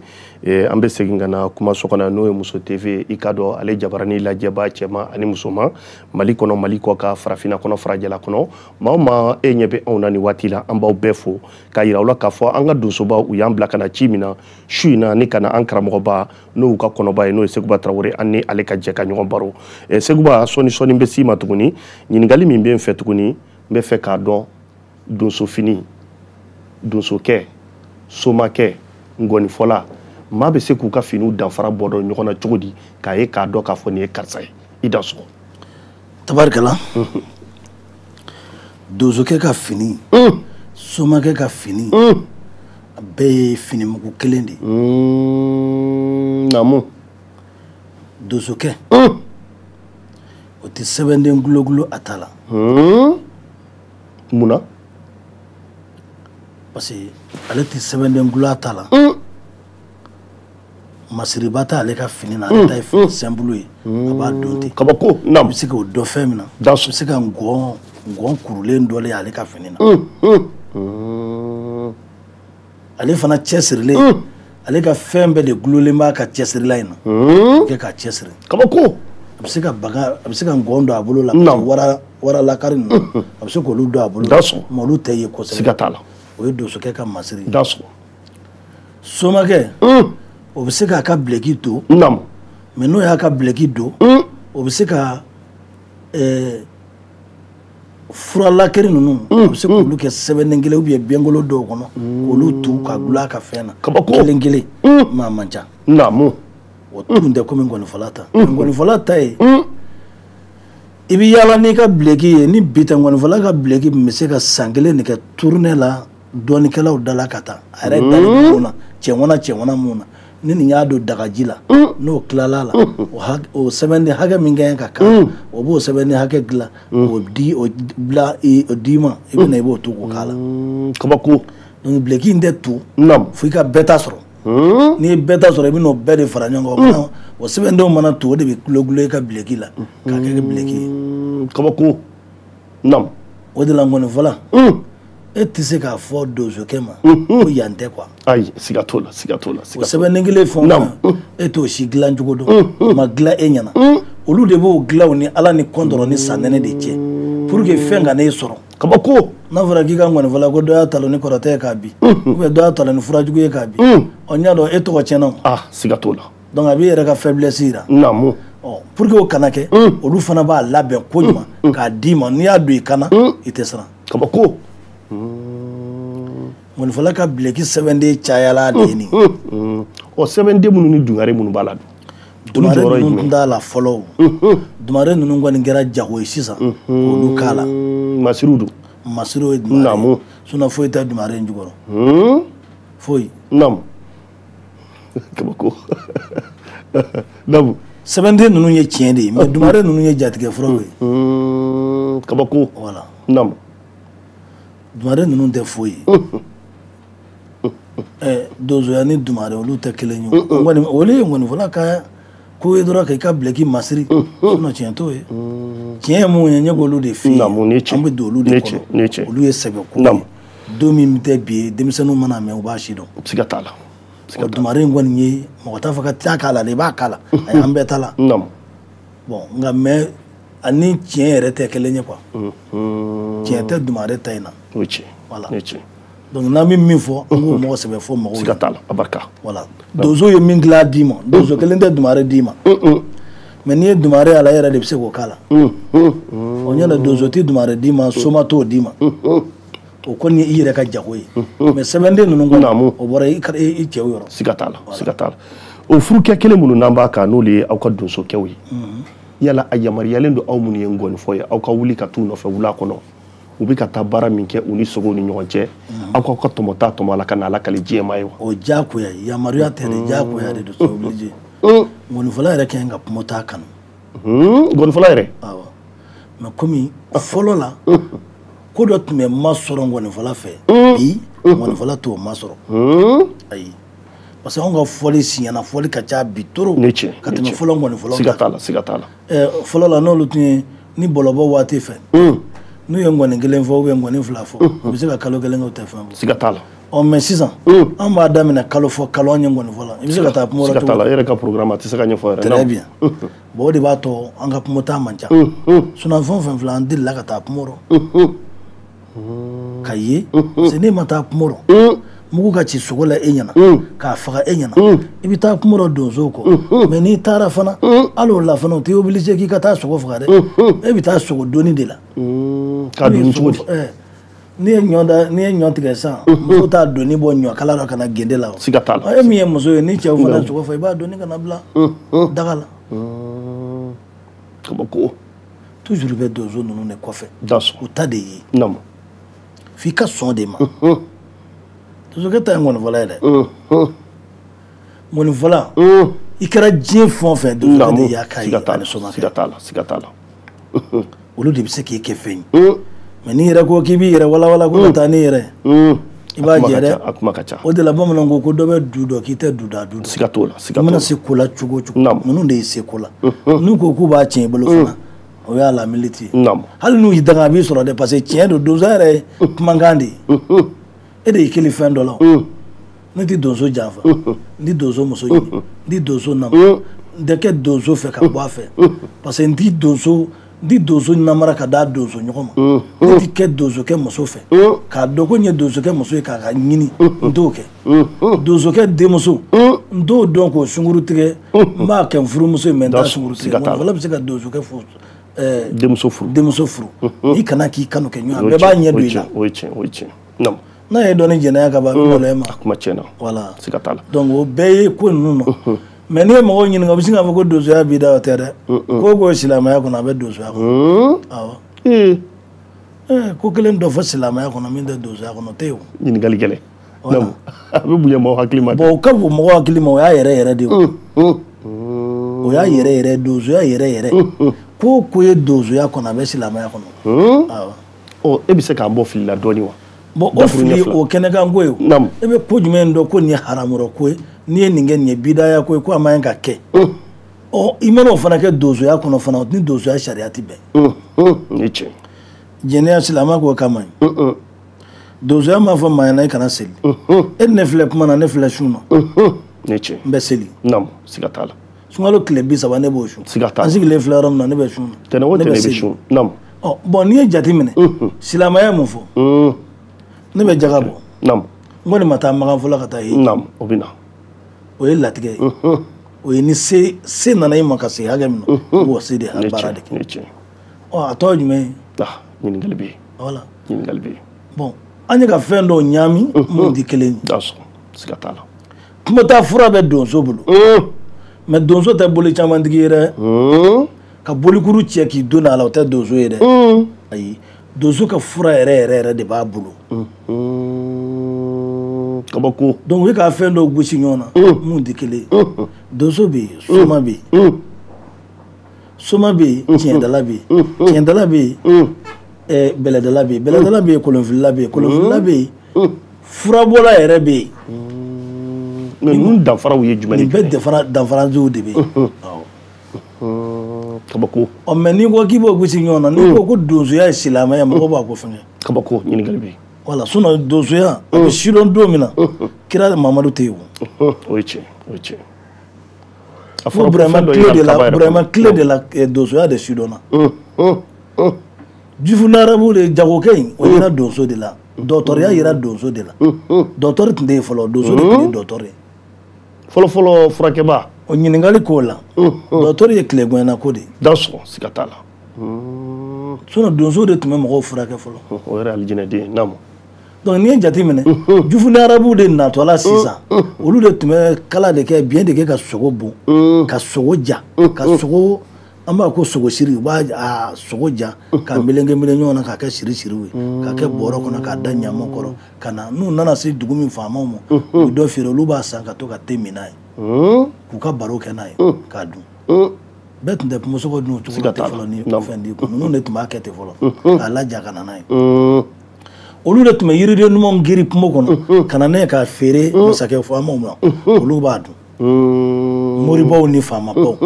an bɛ segin ka na kuma so kɔnɔ n'o ye Muso TV i ka dɔn ale jabarani lajɛba cɛman ani musoman Mali kɔnɔ Mali kɔ ka farafinna kɔnɔ farajɛla kɔnɔ maa o maa e ɲɛ bɛ anw na nin waati la an b'aw bɛɛ fo k'a yira aw la k'a fɔ an ka donsobaw u y'an bila ka na ci min na su in na ni ka na an karamɔgɔba n'o y'u ka kɔnɔba ye n'o ye Seguba Traoré an ni ale ka jɛ ka ɲɔgɔn baro Seguba sɔni bɛ s'i ma tuguni ɲininkali min bɛ n fɛ tuguni n bɛ fɛ k'a dɔn donso fini donsokɛ somakɛ ngɔnifɔla maa bɛ se k'u ka finiw danfara bɔ dɔn ɲɔgɔn na cogo di k'a ye k'a dɔn k'a fɔ nin ye karisa ye i da sɔgɔ tabarikala donsokɛ ka fini somakɛ ka fini a bɛɛ ye fini mugu kelen de naamu donsokɛ o tɛ sɛbɛnden gulogulo a ta la munna parce que ale tɛ sɛbɛnden gulo a ta la masiriba tɛ ale ka fini na ale ta ye fini simple ye a b'a dɔn ten kabako a bɛ se k'o dɔn fɛn min na a bɛ se ka ngɔn kurulen dɔ le ale ka fini na ale fana cɛsirilen ale ka fɛn bɛɛ de gulolen b'a ka cɛsirila in na kɛ ka cɛsiri kabako a bɛ se ka ngɔn don a bolo la wara lakari ninnu a bɛ se k'olu don a bolo mais olu tɛ ye kosɛbɛ siga t'a la o ye donsokɛ ka masiri ye somakɛ o bɛ se k'a ka bileki don mais n'o y'a ka bileki don o bɛ se ka furalakeri ninnu o bɛ se k'olu kɛ sɛbɛnden kelen ou bien biyɛnkolo dɔw kɔnɔ k'olu tu ka gulon a ka fɛn na kelen kelen mais a man ca o tun tɛ komi ngɔnifɔla ta ngɔnifɔla ta ye i bɛ yaala n'i ka bileki ye ni bi tɛ ngɔnifɔla ka bileki bɛ se ka san kelen de kɛ tournée la dɔɔnikɛlaw da la ka taa a yɛrɛ dalen mun na cɛŋana mun na ni nin y'a don dagaji la n'o tilala la o sɛbɛnni hakɛ min kɛɲɛ ka k'a o b'o sɛbɛnni hakɛ dilan o bila o d'i ma i bɛ na i b'o to k'o k'a la kabako donc bileki in tɛ tu fo i ka bɛɛ ta sɔrɔ n'i ye bɛɛ ta sɔrɔ i bɛ n'o bɛɛ de fara ɲɔgɔn kan o sɛbɛndenw mana tu o de bɛ gulo i ka bileki la k'a kɛ bileki ye kabako o de la nkɔnifɔla e tɛ se k'a fɔ donsokɛ ma ko yan tɛ quoi ayi siga t'o la o sɛbɛnni kelen fɛn o fɛn e t'o si dilan cogo dɔn ma dilan e ɲɛna olu de b'o dilan ni ala ni kɔntɔrɔ ni san nɛnɛ de cɛ pour que fɛn ka n'e sɔrɔ kabako n'a fɔra k'i ka nkɔnifɔla ko dɔ y'a talo ni kɔrɔtɛ ye k'a bin ou bien dɔ y'a talo ni furajugu ye k'a bin ɔ n y'a dɔn e tɔgɔ tiɲɛna o siga t'o la donc a b'i yɛrɛ ka faiblesse yira pour que o kana kɛ olu fana b'a labɛn ko ɲuman k'a d'i ma n'i y'a don i kana i tɛ siran kabako nkɔnifɔla ka bileki sɛbɛnden cayala de ye nin sɛbɛnden minnu ni dungare minnu b'a la dumare ninnu t'a la fɔlɔ dumare ninnu kɔni kɛra jago ye sisan k'olu k'a la masiriw don masiriw ye dumare ye sinon foyi tɛ dumare in jukɔrɔ foyi kabako sɛbɛnden ninnu ye tiɲɛ de ye mais dumare ninnu ye jatigɛ furaw ye kabako voilà dumare ninnu tɛ foyi donsoya ni dumare olu tɛ kelen ye olu ye nkɔnifɔla ka ko ye dɔrɔn k'i ka bileki masiri sinon tiɲɛ t'o ye tiɲɛ ye mun ye n ye k'olu de f'i ye an bɛ don olu de kɔnɔ olu ye sɛbɛko ye don min tɛ bi ye denmisɛnninw mana mɛn u b'a si dɔn siga t'a la dumare in kɔni ye mɔgɔ t'a fɔ ka taa k'a la de i b'a k'a la a y'an bɛɛ ta la bon nka mais ani tiɲɛ yɛrɛ tɛ kelen ye quoi tiɲɛ tɛ dumare ta in na voilà donc n'an bɛ min fɔ an k'o mɔgɔ sɛbɛn fɔ mɔgɔw ye siga t'a la abarika voilà donso ye min dilan d'i ma donso kelen tɛ dumare d'i ma mais n'i ye dumare a la e yɛrɛ de bɛ se k'o k'a la o ɲɛna donso tɛ dumare d'i ma soma t'o d'i ma o kɔni ye i yɛrɛ ka jago ye mais sɛbɛnden ninnu kɔni o bɔra i cɛw yɔrɔ siga t'a la o furukɛ kelen minnu n'an b'a kan n'olu ye aw ka donsokɛw ye yala a yamaruyalen don aw minnu ye nkɔnifɔ ye aw ka wuli ka t'u nɔfɛ wula kɔnɔ u bɛ ka taa baara min kɛ u ni sogow ni ɲɔgɔn cɛ aw k'aw ka tɔmɔta tɔmɔ a la ka na ala kali diɲɛma ye wa o diyagoya ye yamaruya tɛ de diyagoya de don c'est obligé nkɔnifɔla yɛrɛ kɛn ka kumata kanu nkɔnifɔla yɛrɛ awɔ mais komi fɔlɔ la ko dɔ tun bɛ masɔrɔ nkɔnifɔla fɛ bi nkɔnifɔla t'o masɔrɔ ayi parce que anw ka fɔli siɲɛna fɔli ka ca bi trop ka tɛmɛ fɔlɔ nkɔnifɔlaw kan siga t'a la fɔlɔ la n'olu tun ye ni bɔlɔbɔ waati fɛ n'u ye nkɔni kelen fɔ ou bien nkɔni fila fɔ u bɛ se ka kalo kelen kɛ u tɛ fɛn fɔ siga t'a la mais sisan an b'a daminɛ kalo fɔ kalo an ye nkɔnifɔ la i bɛ se ka taa kumɔrɔ siga t'a la e yɛrɛ ka programme a tɛ se ka ɲɛfɔ yɛrɛ très bien bon o de b'a to an ka kumɔta man ca sinon fɛn o fɛn filɛ an delila ka taa kumɔrɔ ka ye parce que n'e ma taa kumɔrɔ mugu ka ci sogo la e ɲɛna k'a faga e ɲɛna i bɛ taa kumɔrɔ donsow kɔ mais n'i taara fana hali o la fana o tɛ obligé k'i ka taa sogo faga dɛ e bɛ taa sogo doni de la k'a doni cogo di n'i ye ɲɔ tigɛ sisan muso t'a doni bɔ ɲɔkala la ka na gende la siga t'a la e min ye muso ye ni cɛw fana ye sogo faga i b'a doni ka na bila daga la kabako toujours i bɛ donso ninnu de kɔfɛ u ta de ye f'i ka sɔn de ma donsokɛ ta ye nkɔnifɔla ye dɛ nkɔnifɔla i kɛra diɲɛ fɛn o fɛn donsokɛ de y'a k'a ye ani somakɛ siga t'a la olu de bɛ se k'i kɛ fɛn ye mais n'i yɛrɛ ko k'i b'i yɛrɛ walawala ko ka taa n'i yɛrɛ i b'a jɛ dɛ a kuma ka ca o de la bamananw ko dɔ bɛ du dɔ k'i tɛ du da du dɔ siga t'o la i mana se ko la cogo o cogo ninnu de y'i se ko la n'u ko k'u b'a tiɲɛ i bolo fana o y'a la militi ye hali n'u y'i danga a b'i sɔrɔ dɛ parce que tiɲɛ don donso yɛrɛ ye kumakan de ye e de y'i kelen fɛn dɔ la ne tɛ donso janfa n tɛ donso muso ɲini n tɛ donso namu n tɛ kɛ donso fɛ ka bɔ a fɛ parce que n tɛ donso namara ka d'a donso ɲɔgɔn ma ne tɛ kɛ donsokɛ muso fɛ k'a dɔn ko n ye donsokɛ muso ye k'a ka ɲini n t'o kɛ donsokɛ denmuso n t'o dɔn k'o sunkuru tigɛ n b'a kɛ n furumuso ye mais n t'a sunkuru tigɛ nkɔnifɔla bɛ se ka donsokɛ furu denmuso furu i kana k'i kanu kɛ ɲɔgɔn bɛɛ b'a ɲɛ don i la o ye tiɲɛ n'a ye dɔnni jɛnɛya ka ban a bɛ maloya ma kuma tiɲɛna voilà siga t'a la donc o bɛɛ ye ko ninnu nɔ mais n'i ye mɔgɔw ɲininka u bɛ sin k'a fɔ ko donsoya b'i da o tɛ dɛ ko ko silamɛya kɔnɔ a bɛ donsoya kɔnɔ awɔ ko kelen dɔ fɔ silamɛya kɔnɔ min tɛ donsoya kɔnɔ o tɛ yen o ɲininkali gɛlɛn voilà abe buya mo hakilima bon ka bo mo hakilima o ya yere de o ya yere dozo ya yere ko ye dozo ya kona be silama ya kono o e bi se ka mbo fili la doni wa bon o fili o kene kan go yo e be ko jumen do ko ni haramuro ko ni ninge ni bidaya ko amayen ka ke o imeno fana ke dozo ya kono fana ni dozo ya shariati be niche jenia silama ko kamay dozo ya ma fa mayana kana seli e ne fle kuma na ne fle shuno niche mbe seli nam sigatala sungalo klebi saba ne bo shu sigatala ansi le fleram na ne be shuno tene wote ne be shuno nam oh bon ni jati mine silama ya mufo ne be jagabo nam ngoni mata magan fula kata yi nam obina o ye latige o ye ni se nana yi makase haga mino wo se de barade niche oh ato jume ni ngalbi voilà ni ngalbi bon anya ka fen do nyami mo di keleni daso sigatala kuma ta fura be donso bulu mais donso ta boli chaman digire ka boli kuru che ki dona la ta donso yere ayi donso ka fura ere de ba bulu kabako donc we ka fen do gushi nyona mo di kele donso be soma be tiendala be beledala be kolonfilla be furabola yere be nun danfara ye jumani be danfara ju de be kabako o men ni ko kibo gusi nyona ni ko dozo ya silama ya mo ba ko fenge kabako ni galbi wala suno dozo ya be shilon domina kira Mamadou Tewu oiche afro vraiment clé de la dozo ya de shidona Jufuna arabu de jago kay o yira dozo de la docteur ya yira dozo de la docteur tinde folo dozo de docteur folo furakeba o nyiningali ko la docteur ye clé gwana ko de daso sikatala sono dozo de tume mo furake folo o yira aljina de namo donc ni jati mene Jufuna arabu de na to la sisa olu de tume kala de ke bien de ke ka sogo bon ka sogo ja ka sogo amba ko sogo shiri ba sogo ja ka milenge nyona ka ka shiri we ka ke boro kono ka danya mo koro kana nu nana se dugumi fama mo do fere lu ba san ka to ka teminai ku ka baro kenai ka du bet nde mo sogo nu to ka tefolo ni fendi ko nu ne tuma ka tefolo ala ja kana nai olu de tuma yiri de numo ngiri mo kono kana ne ka fere musake fama mo olu ba du mori baw ni fama baw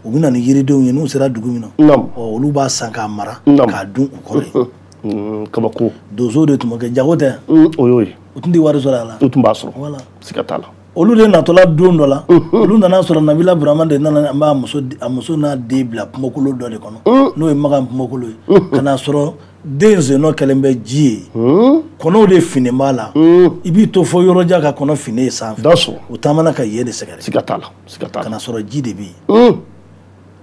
u bina ni yiridenw ye n'u sera dugu min na olu b'a san k'a mara k'a dun u kɔrɔ ye kabako donso de tun bɛ kɛ jago tɛ o y'o ye u tun tɛ wari sɔrɔ a la u tun b'a sɔrɔ voilà siga t'a la olu de natɔla don dɔ la olu nana sɔrɔ Nabila Burama de nana a muso n'a den bila kumakolo dɔ de kɔnɔ n'o ye Magan kumakolo ye ka n'a sɔrɔ den zenɔ kɛlen bɛ ji ye kɔnɔw de fini b'a la i b'i to fɔ yɔrɔjan ka kɔnɔ fini ye sanfɛ u taamana ka yen de sɛgɛrɛ siga t'a la ka n'a sɔrɔ ji de bɛ yen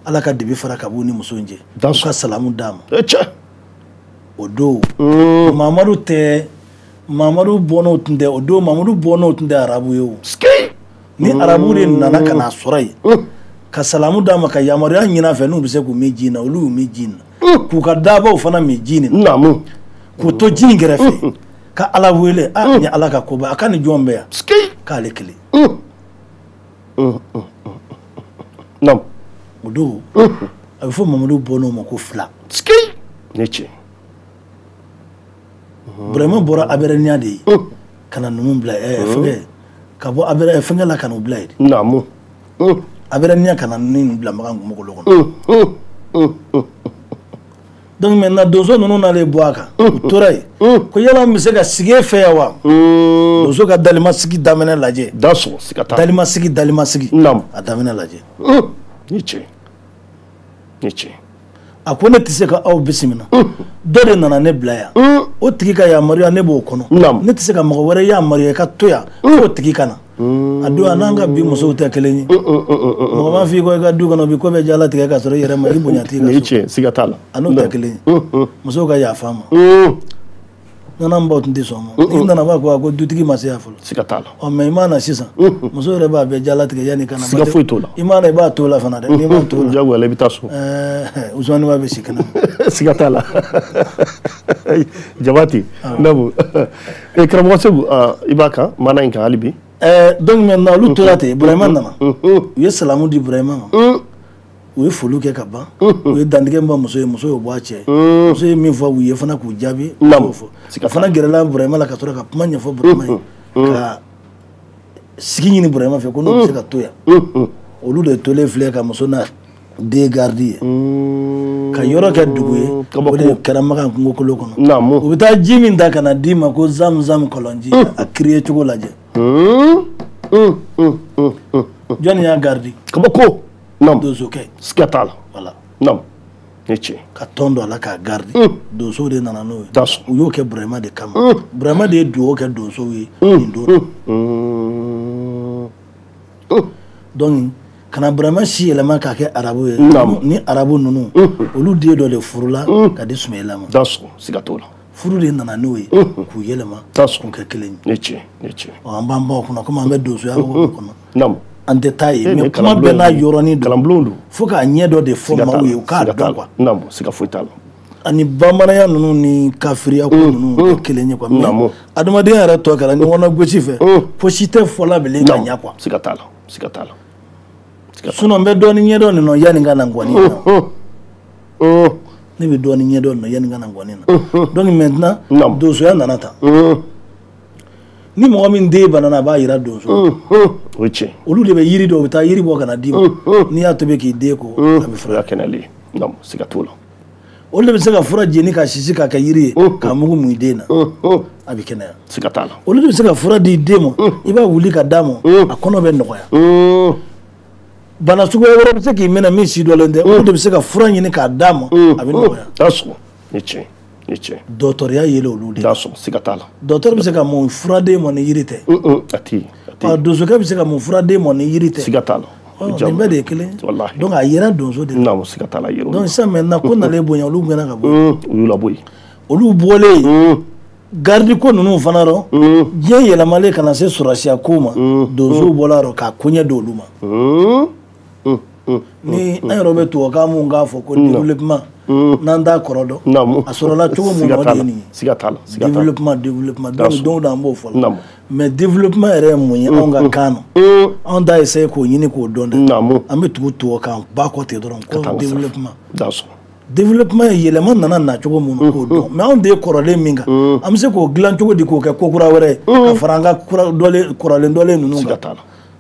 ala ka dibi fara ka b'u ni muso in cɛ u ka salamu d'a ma o don Mamadu bɔnnaw tun tɛ o don Mamadu bɔnnaw tun tɛ arabu ye o ni arabu de nana ka n'a sɔrɔ yen ka salamu d'a ma ka yamaruya ɲini a fɛ n'u bɛ se k'u min ji in na olu y'u min ji in na k'u ka dabaw fana min ji in na k'u to ji in kɛrɛfɛ ka ala wele ni ala ka koba a ka ni jɔn bɛ yan k'ale kelen o don a bɛ fɔ Mamadu bɔnnaw ma ko fila ne cɛ Burama bɔra Aberenia de ye ka na ninnu bila fɛngɛ ka bɔ fɛngɛ la ka n'u bila yen naamu Aberenia ka na ninnu bila Magan kumakolo kɔnɔ donc maintenant donso ninnu nalen bɔ a kan u tora yen ko yala an bɛ se ka sigi e fɛ yan wa donso ka dalimasigi daminɛ lajɛ dalimasigi a daminɛ lajɛ ni cɛ a ko ne tɛ se ka aw bisimila dɔ de nana ne bila yan o tigi ka yamaruya ne b'o kɔnɔ ne tɛ se ka mɔgɔ wɛrɛ yamaruya ka to yan f'o tigi ka na a don a n'an ka bi musow tɛ kelen ye mɔgɔ m'a fɔ i ko i ka du kɔnɔ bi ko bɛ jala tigɛ ka sɔrɔ i yɛrɛ ma i bonya t'i ka so siga t'a la a n'o tɛ kelen ye musow ka yafa ma nana mbɔ tun tɛ sɔn ma i nana b'a ko dutigi ma se yan fɔlɔ siga t'a la mais i mana sisan muso yɛrɛ b'a bɛɛ jalatigɛ yanni kana siga foyi t'o la i mana i b'a to la fana dɛ n'i m'a to la jagoya la i bɛ taa so Ousmane Ba bɛ si kɛnɛ siga t'a la Jabati nabu karamɔgɔ Segu i b'a kan maana in kan hali bi donc maintenant olu tora ten Burahima nana u ye salamu di Burahima ma u ye foliw kɛ ka ban u ye dantigɛ min ba muso ye muso y'o bɔ a cɛ muso ye min fɔ u ye fana k'u jaabi a fana gɛrɛla Burahima la ka sɔrɔ ka kuma ɲɛfɔ Burahima ye ka sigi ɲini Burahima fɛ ko n'u bɛ se ka to yan olu de tolen filɛ ka muso na den gardi ye ka yɔrɔ kɛ dugu ye o de kɛra Makan kungokolo kɔnɔ u bɛ taa ji min ta ka na d'i ma ko Zamzam kɔlɔnji a kiriye cogo lajɛ jɔnni y'a gardi kabako donsokɛ siga t'a la voilà naam ne tiɲɛ ka tɔn dɔ a la k'a gardi donsow de nana n'o ye u y'o kɛ Burahima de kama Burahima de ye dugawu kɛ donsow ye nin don donc kana Burahima si yɛlɛma k'a kɛ arabu ye ni arabu ninnu olu den dɔ de furula ka di Sumayila ma siga t'o la furu de nana n'o ye k'u yɛlɛma k'u kɛ kelen ye ne tiɲɛ an b'an baw kɔnɔ komi an bɛ donsoya kɔnɔ an tɛ taa ye mais kuma bɛɛ n'a yɔrɔnin don fo k'a ɲɛ dɔ de fɔ maaw ye u k'a dɔn quoi siga foyi t'a la ani bamananya ninnu ni kafiriya ko ninnu tɛ kelen ye quoi mais adamadenya yɛrɛ tɔ kɛra ɲɔgɔnna gosi fɛ fo si tɛ fɔla bilen ka ɲɛ quoi siga t'a la sinon n bɛ dɔɔni ɲɛdɔn nin nɔ yanni n ka na ŋɔni na ne bɛ dɔɔni ɲɛdɔn nin nɔ yanni n ka na ŋɔni na donc maintenant donsoya nana tan ni mɔgɔ min den banana a b'a yira donso olu de bɛ yiri dɔw u bɛ taa yiri bɔ ka na d'i ma n'i y'a tobi k'i den ko a bɛ fura kɛnɛlen siga t'o la olu de bɛ se ka fura jeni ka sisi k'a kɛ yiri ye k'a mugu mun i den na a bɛ kɛnɛya siga t'a la olu de bɛ se ka fura di den ma i b'a wuli ka d'a ma a kɔnɔ bɛ nɔgɔya bana suguya wɛrɛ bɛ se k'i minɛ min si dɔlen tɛ olu de bɛ se ka fura ɲini k'a d'a ma a bɛ nɔgɔya dɔgɔtɔrɔya yelen olu de siga t'a la dɔgɔtɔrɔ bɛ se ka mun fura den ma ni yiri tɛ donsokɛ bɛ se ka mun fura den ma ni yiri tɛ siga t'a la nin bɛɛ de ye kelen donc a yera donso de la siga t'a la donc sisan maintenant ko nalen bonya olu gɛnna ka bɔ u y'u labɔ yen olu bɔlen gardi ko ninnu fana rɔ diɲɛ yɛlɛmalen ka na se sɔrɔsiya ko ma donsow bɔla rɔ k'a koɲɛ di olu ma ni an yɛrɛ bɛ tubabukan mun k'a fɔ ko développement n'an t'a kɔrɔ dɔn a sɔrɔla cogo min na o de ye nin ye développement donc don o don an b'o fɔ la mais développement yɛrɛ ye mun ye anw ka kan na anw t'a essayer k'o ɲini k'o dɔn dɛ an bɛ tugu tubabukan ba kɔ ten dɔrɔn ko développement ye yɛlɛma nana na cogo min na k'o dɔn mais anw de ye kɔrɔlen min kan an bɛ se k'o dilan cogo di k'o kɛ ko kura wɛrɛ ye ka fara an ka kɔrɔlen dɔlen ninnu kan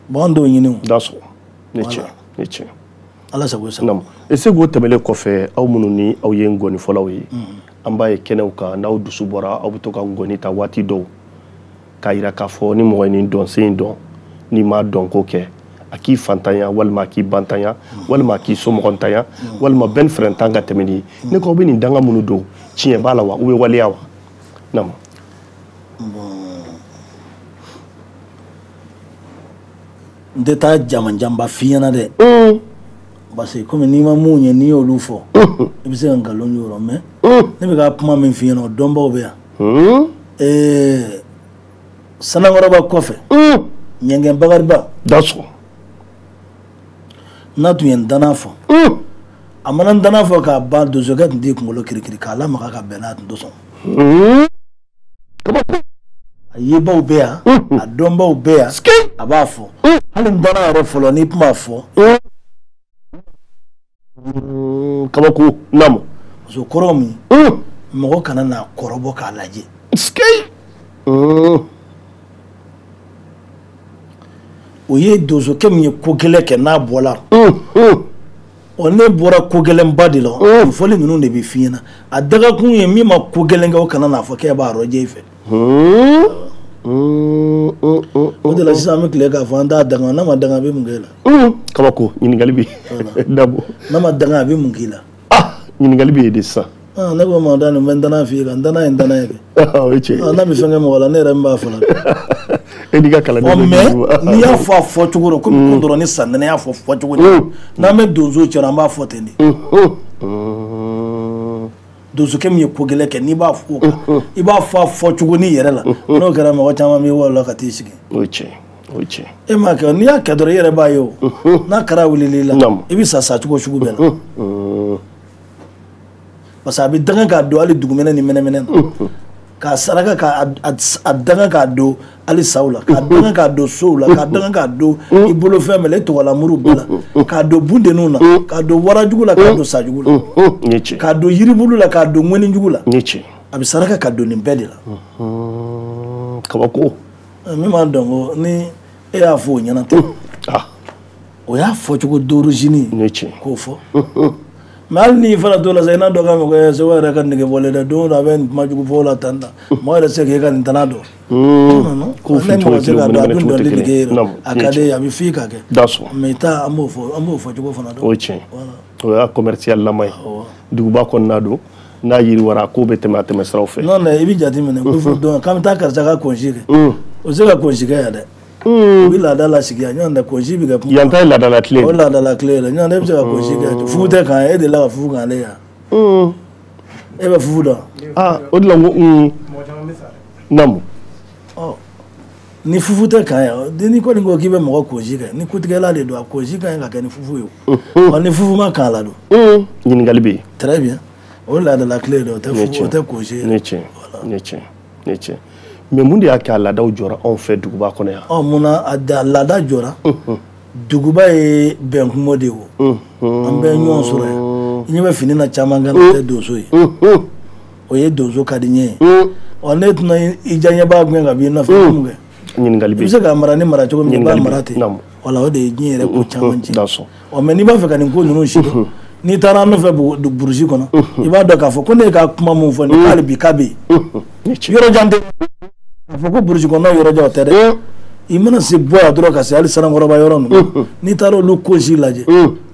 bon an t'o ɲini o ne tiɲɛ ala sago sa ese k'o tɛmɛlen kɔfɛ aw minnu ni aw ye ngɔnifɔlaw ye an b'a ye kɛnɛw kan n'aw dusu bɔra aw bɛ to ka ngɔni ta waati dɔw k'a yira k'a fɔ ni mɔgɔ ye nin dɔn se in dɔn n'i m'a dɔn ko kɛ a k'i fantanya walima a k'i bantanya walima a k'i somɔgɔntanya walima bɛn fɛrɛntan ka tɛmɛ ni ne ko aw bɛ nin danga minnu don tiɲɛ b'a la wa u bɛ waleya wa naam n tɛ taa jamanjanba f'i ɲɛna dɛ parce que komi n'i ma mun ye n'i y'olu fɔ i bɛ se ka nkalon y'o mais ne bɛ ka kuma min f'i ɲɛna o dɔnbaw bɛ yan Sanakɔrɔba kɔfɛ Ɲɛngɛn Bakariba n'a tun ye n danna fɔ a mana n danna fɔ k'a ban donsokɛ tun t'i kunkolo kirikiri k'a lamaga ka bɛn n'a tun tɛ sɔn a yebaw bɛ yan a dɔnbaw bɛ yan a b'a fɔ hali n danna yɛrɛ fɔlɔ n'i tun b'a fɔ kabako namu muso kɔrɔ min mɔgɔ kana n'a kɔrɔbɔ k'a lajɛ o ye donsokɛ min ye ko gɛlɛn kɛ n'a bɔla ne bɔra ko gɛlɛnba de la nin fɔli ninnu de bɛ f'i ɲɛna a dagakun ye min ma ko gɛlɛn kɛ o kana n'a fɔ k'e b'a rɔjɛ i fɛ o de la sisan an bɛ tile k'a fɔ an t'a danga n'a ma danga a bɛ mun k'e la kabako ɲininkali bɛ dabɔ n'a ma danga a bɛ mun k'i la ɲininkali bɛ yen de sisan ne ko ma da nin bɛ n danna f'i ye ka n danna ye n danna ye kɛ n'a bɛ fɛn kɛ mɔgɔ la ne yɛrɛ min b'a fɔ la e n'i ka kalanden mais n'i y'a fɔ a fɔcogo la komi ko dɔrɔn ni sanni y'a fɔ fɔcogo la n'an bɛ donso cɛla an b'a fɔ ten de donsokɛ min ye ko gɛlɛn kɛ n'i b'a fɔ o kan i b'a fɔ a fɔcogo n'i yɛrɛ la n'o kɛra mɔgɔ caman bɛ wala ka t'i sigi o ye tiɲɛ o ye tiɲɛ e m'a kɛ n'i y'a kɛ dɔrɔn i yɛrɛ b'a ye o n'a kɛra wulili la i bɛ sa cogo sugu bɛɛ la parce que a bɛ danga k'a don hali dugumɛnɛ ni mɛnɛmɛnɛ na k'a saraka k'a danga k'a don hali saw la k'a danga k'a don sow la k'a danga k'a don i bolo fɛn bɛɛ la i tɔgɔlamuru bɛɛ la k'a don bundenninw na k'a don warajugu la k'a don sajugu la k'a don yiribulu la k'a don ŋɔnijugu la a bɛ saraka ka don nin bɛɛ de la kabako min b'a dɔn ko ni e y'a fɔ o ɲɛna ten o y'a fɔcogo d'origine k'o fɔ mais hali n'i fana to la sa i n'a dɔn k'a fɔ ko Seko yɛrɛ ka nege bɔlen dɛ don o don a bɛ nin kuma jugu fɔ o la tan mɔgɔ yɛrɛ se k'e ka nin tana dɔn ne mɔgɔ se k'a dɔn a bɛ dɔnkili de k'e yɛrɛ a ka di a bɛ f'i ka kɛ mais ta an b'o fɔcogo fana dɔn o ye tiɲɛ o y'a commercial lama ye duguba kɔnɔna don n'a yiriwara ko bɛ tɛmɛ a tɛmɛ siraw fɛ non i bɛ jate minɛ ko fɔ dɔn k'an bɛ taa karisa ka kɔnsi kɛ o se ka kɔnsi kɛ yan dɛ u bɛ laada la sigi yan ɲɔgɔn tɛ kɔnsi bɛ kɛ kuma yan ta ye laadala tile o laadala tile yɛrɛ ɲɔgɔn tɛ e bɛ se ka kɔnsi kɛ fufu tɛ kan e de la ka fufu kan ale yan e bɛ fufu dɔn o de la n ko namu ni fufu tɛ kan yan ni kɔni ko k'i bɛ mɔgɔ kɔnsi kɛ ni kutigɛla de don a kɔnsi ka ɲi ka kɛ ni fufu ye o ni fufu ma kan la don ɲininkali bɛ yen très bien o laadala tile de o tɛ fufu o tɛ kɔnsi ye ne tiɲɛ mais mun de y'a kɛ a laadaw jɔra anw fɛ duguba kɔnɔ yan munna a laada jɔra duguba ye bɛnkungo de ye o an bɛ ɲɔgɔn sɔrɔ yan i ɲɛ bɛ fini na caman kan tɛ donso ye o ye donso ka di ɲɛ ye ne tɛna i diya ɲɛ b'a gɛn ka b'i nɔfɛ mun kɛ ɲininkali bɛ yen i bɛ se k'a mara ni mara cogo min i b'a mara ten wala o de ye diɲɛ yɛrɛ ko caman tiɲɛ mais n'i b'a fɛ ka nin ko ninnu sidɔn n'i taara an nɔfɛ burusi kɔnɔ i b'a dɔn k'a fɔ ko ne ka kuma mun fɔ nin k'ale bi k'a bɛ yen yɔrɔ jan tɛ k'a fɔ ko burusi kɔnɔ yɔrɔ jan o tɛ dɛ i mana se bɔ yan dɔrɔn ka se hali Sanankɔrɔba yɔrɔ ninnu n'i taara olu kosi lajɛ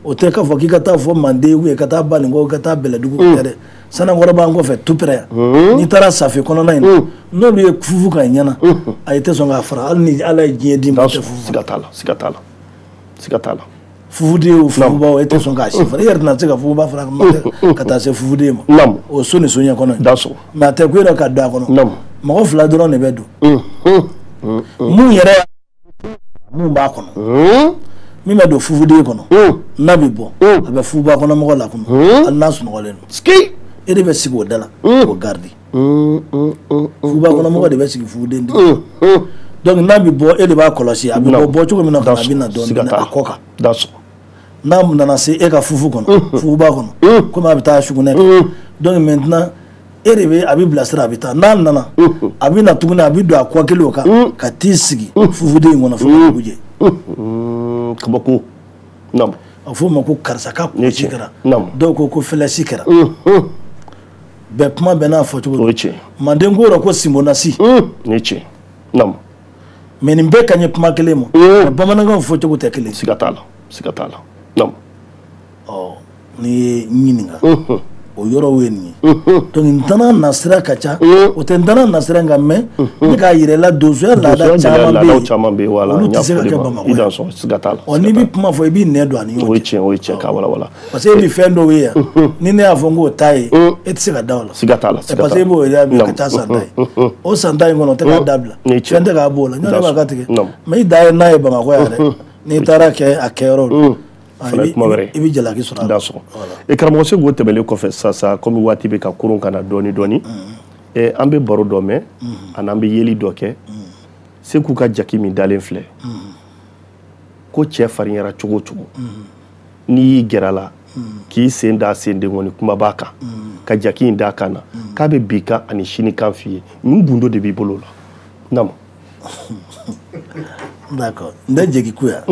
o tɛ k'a fɔ k'i ka taa fɔ Manden ou ka taa Banikɔ ka taa Bɛlɛdugu o tɛ dɛ Sanankɔrɔba an kɔfɛ tout près yan n'i taara Safi kɔnɔna in n'olu ye fufu ka ɲɛna a tɛ sɔn k'a fara hali ni Ala ye diɲɛ d'i ma tɛ fufu siga t'a la fufuden o fufubaw e tɛ sɔn k'a si fara i yɛrɛ tɛna se ka fufuba fara ka taa se fufuden ma o so ni so ɲɛ kɔnɔ mais a tɛ ko yɛrɛ ka don a kɔnɔ mɔgɔ fila dɔrɔn de bɛ don mun yɛrɛ mun b'a kɔnɔ min bɛ don fufuden kɔnɔ n'a bɛ bɔ a bɛ fufuba kɔnɔ mɔgɔ la kɔnɔ hali n'a sunɔgɔlen don e de bɛ sigi o da la k'o garder fufuba kɔnɔ mɔgɔ de bɛ sigi fufuden de donc n'a bɛ bɔ e de b'a kɔlɔsi a bɛ bɔ cogo min na a bɛ na dɔɔnin a kɔ kan n'a nana se e ka fufu kɔnɔ fufuba kɔnɔ komi a bɛ taa sugunɛ kɛ donc maintenant e de bɛ a bɛ bilasira a bɛ taa n'a nana a bɛ na tuguni a bɛ don a kɔ kelen o kan ka t'i sigi fufuden in kɔnɔ fo ka dugu jɛ kabako a fɔ o ma ko karisa ka kɔlɔsi kɛra dɔw ko fɛlɛsi kɛra bɛɛ kuma bɛɛ n'a fɔcogo don Manden ko yɔrɔ ko simbonasi mais nin bɛɛ ka ɲɛ kuma kelen ma bamanankan fɔcogo tɛ kelen siga t'a la n'i ye ɲininka o yɔrɔ ye nin ye donc ntana nasira ka ca o tɛ ntana nasira nka mais ne k'a yɛrɛ la donsoya laada caman bɛ yen olu tɛ se ka kɛ Bamakɔ yan n'i bɛ kuma fɔ i b'i nɛ don a ni ɲɔgɔn cɛ o ye tiɲɛ k'a walawala parce que e bɛ fɛn dɔw ye yan ni ne y'a fɔ n k'o ta ye e tɛ se ka da o la siga t'a la parce que e b'o yɛrɛ ka ca san ta ye o san ta in kɔnɔ o tɛ k'a dabila fɛn tɛ k'a b'o la ɲɔgɔn b'a ka tigɛ mais i da ye n'a ye Bamakɔ yan dɛ n'i taara kɛ a kɛyɔrɔ la i bɛ jalaki sɔrɔ a la et karamɔgɔ Seko tɛmɛnen kɔfɛ sisan komi waati bɛ ka kurun ka na dɔɔnin an bɛ baro dɔ mɛn ani an bɛ yeli dɔ kɛ Seko ka jaki min dalen filɛ ko cɛ farinyara cogo o cogo n'i y'i gɛrɛ a la k'i sen da sen denkɔni kumaba kan ka jaki in d'a kan na k'a bɛ bi kan ani sini kan f'i ye mun gundo de b'i bolo la d'accord n tɛ jigi ko yan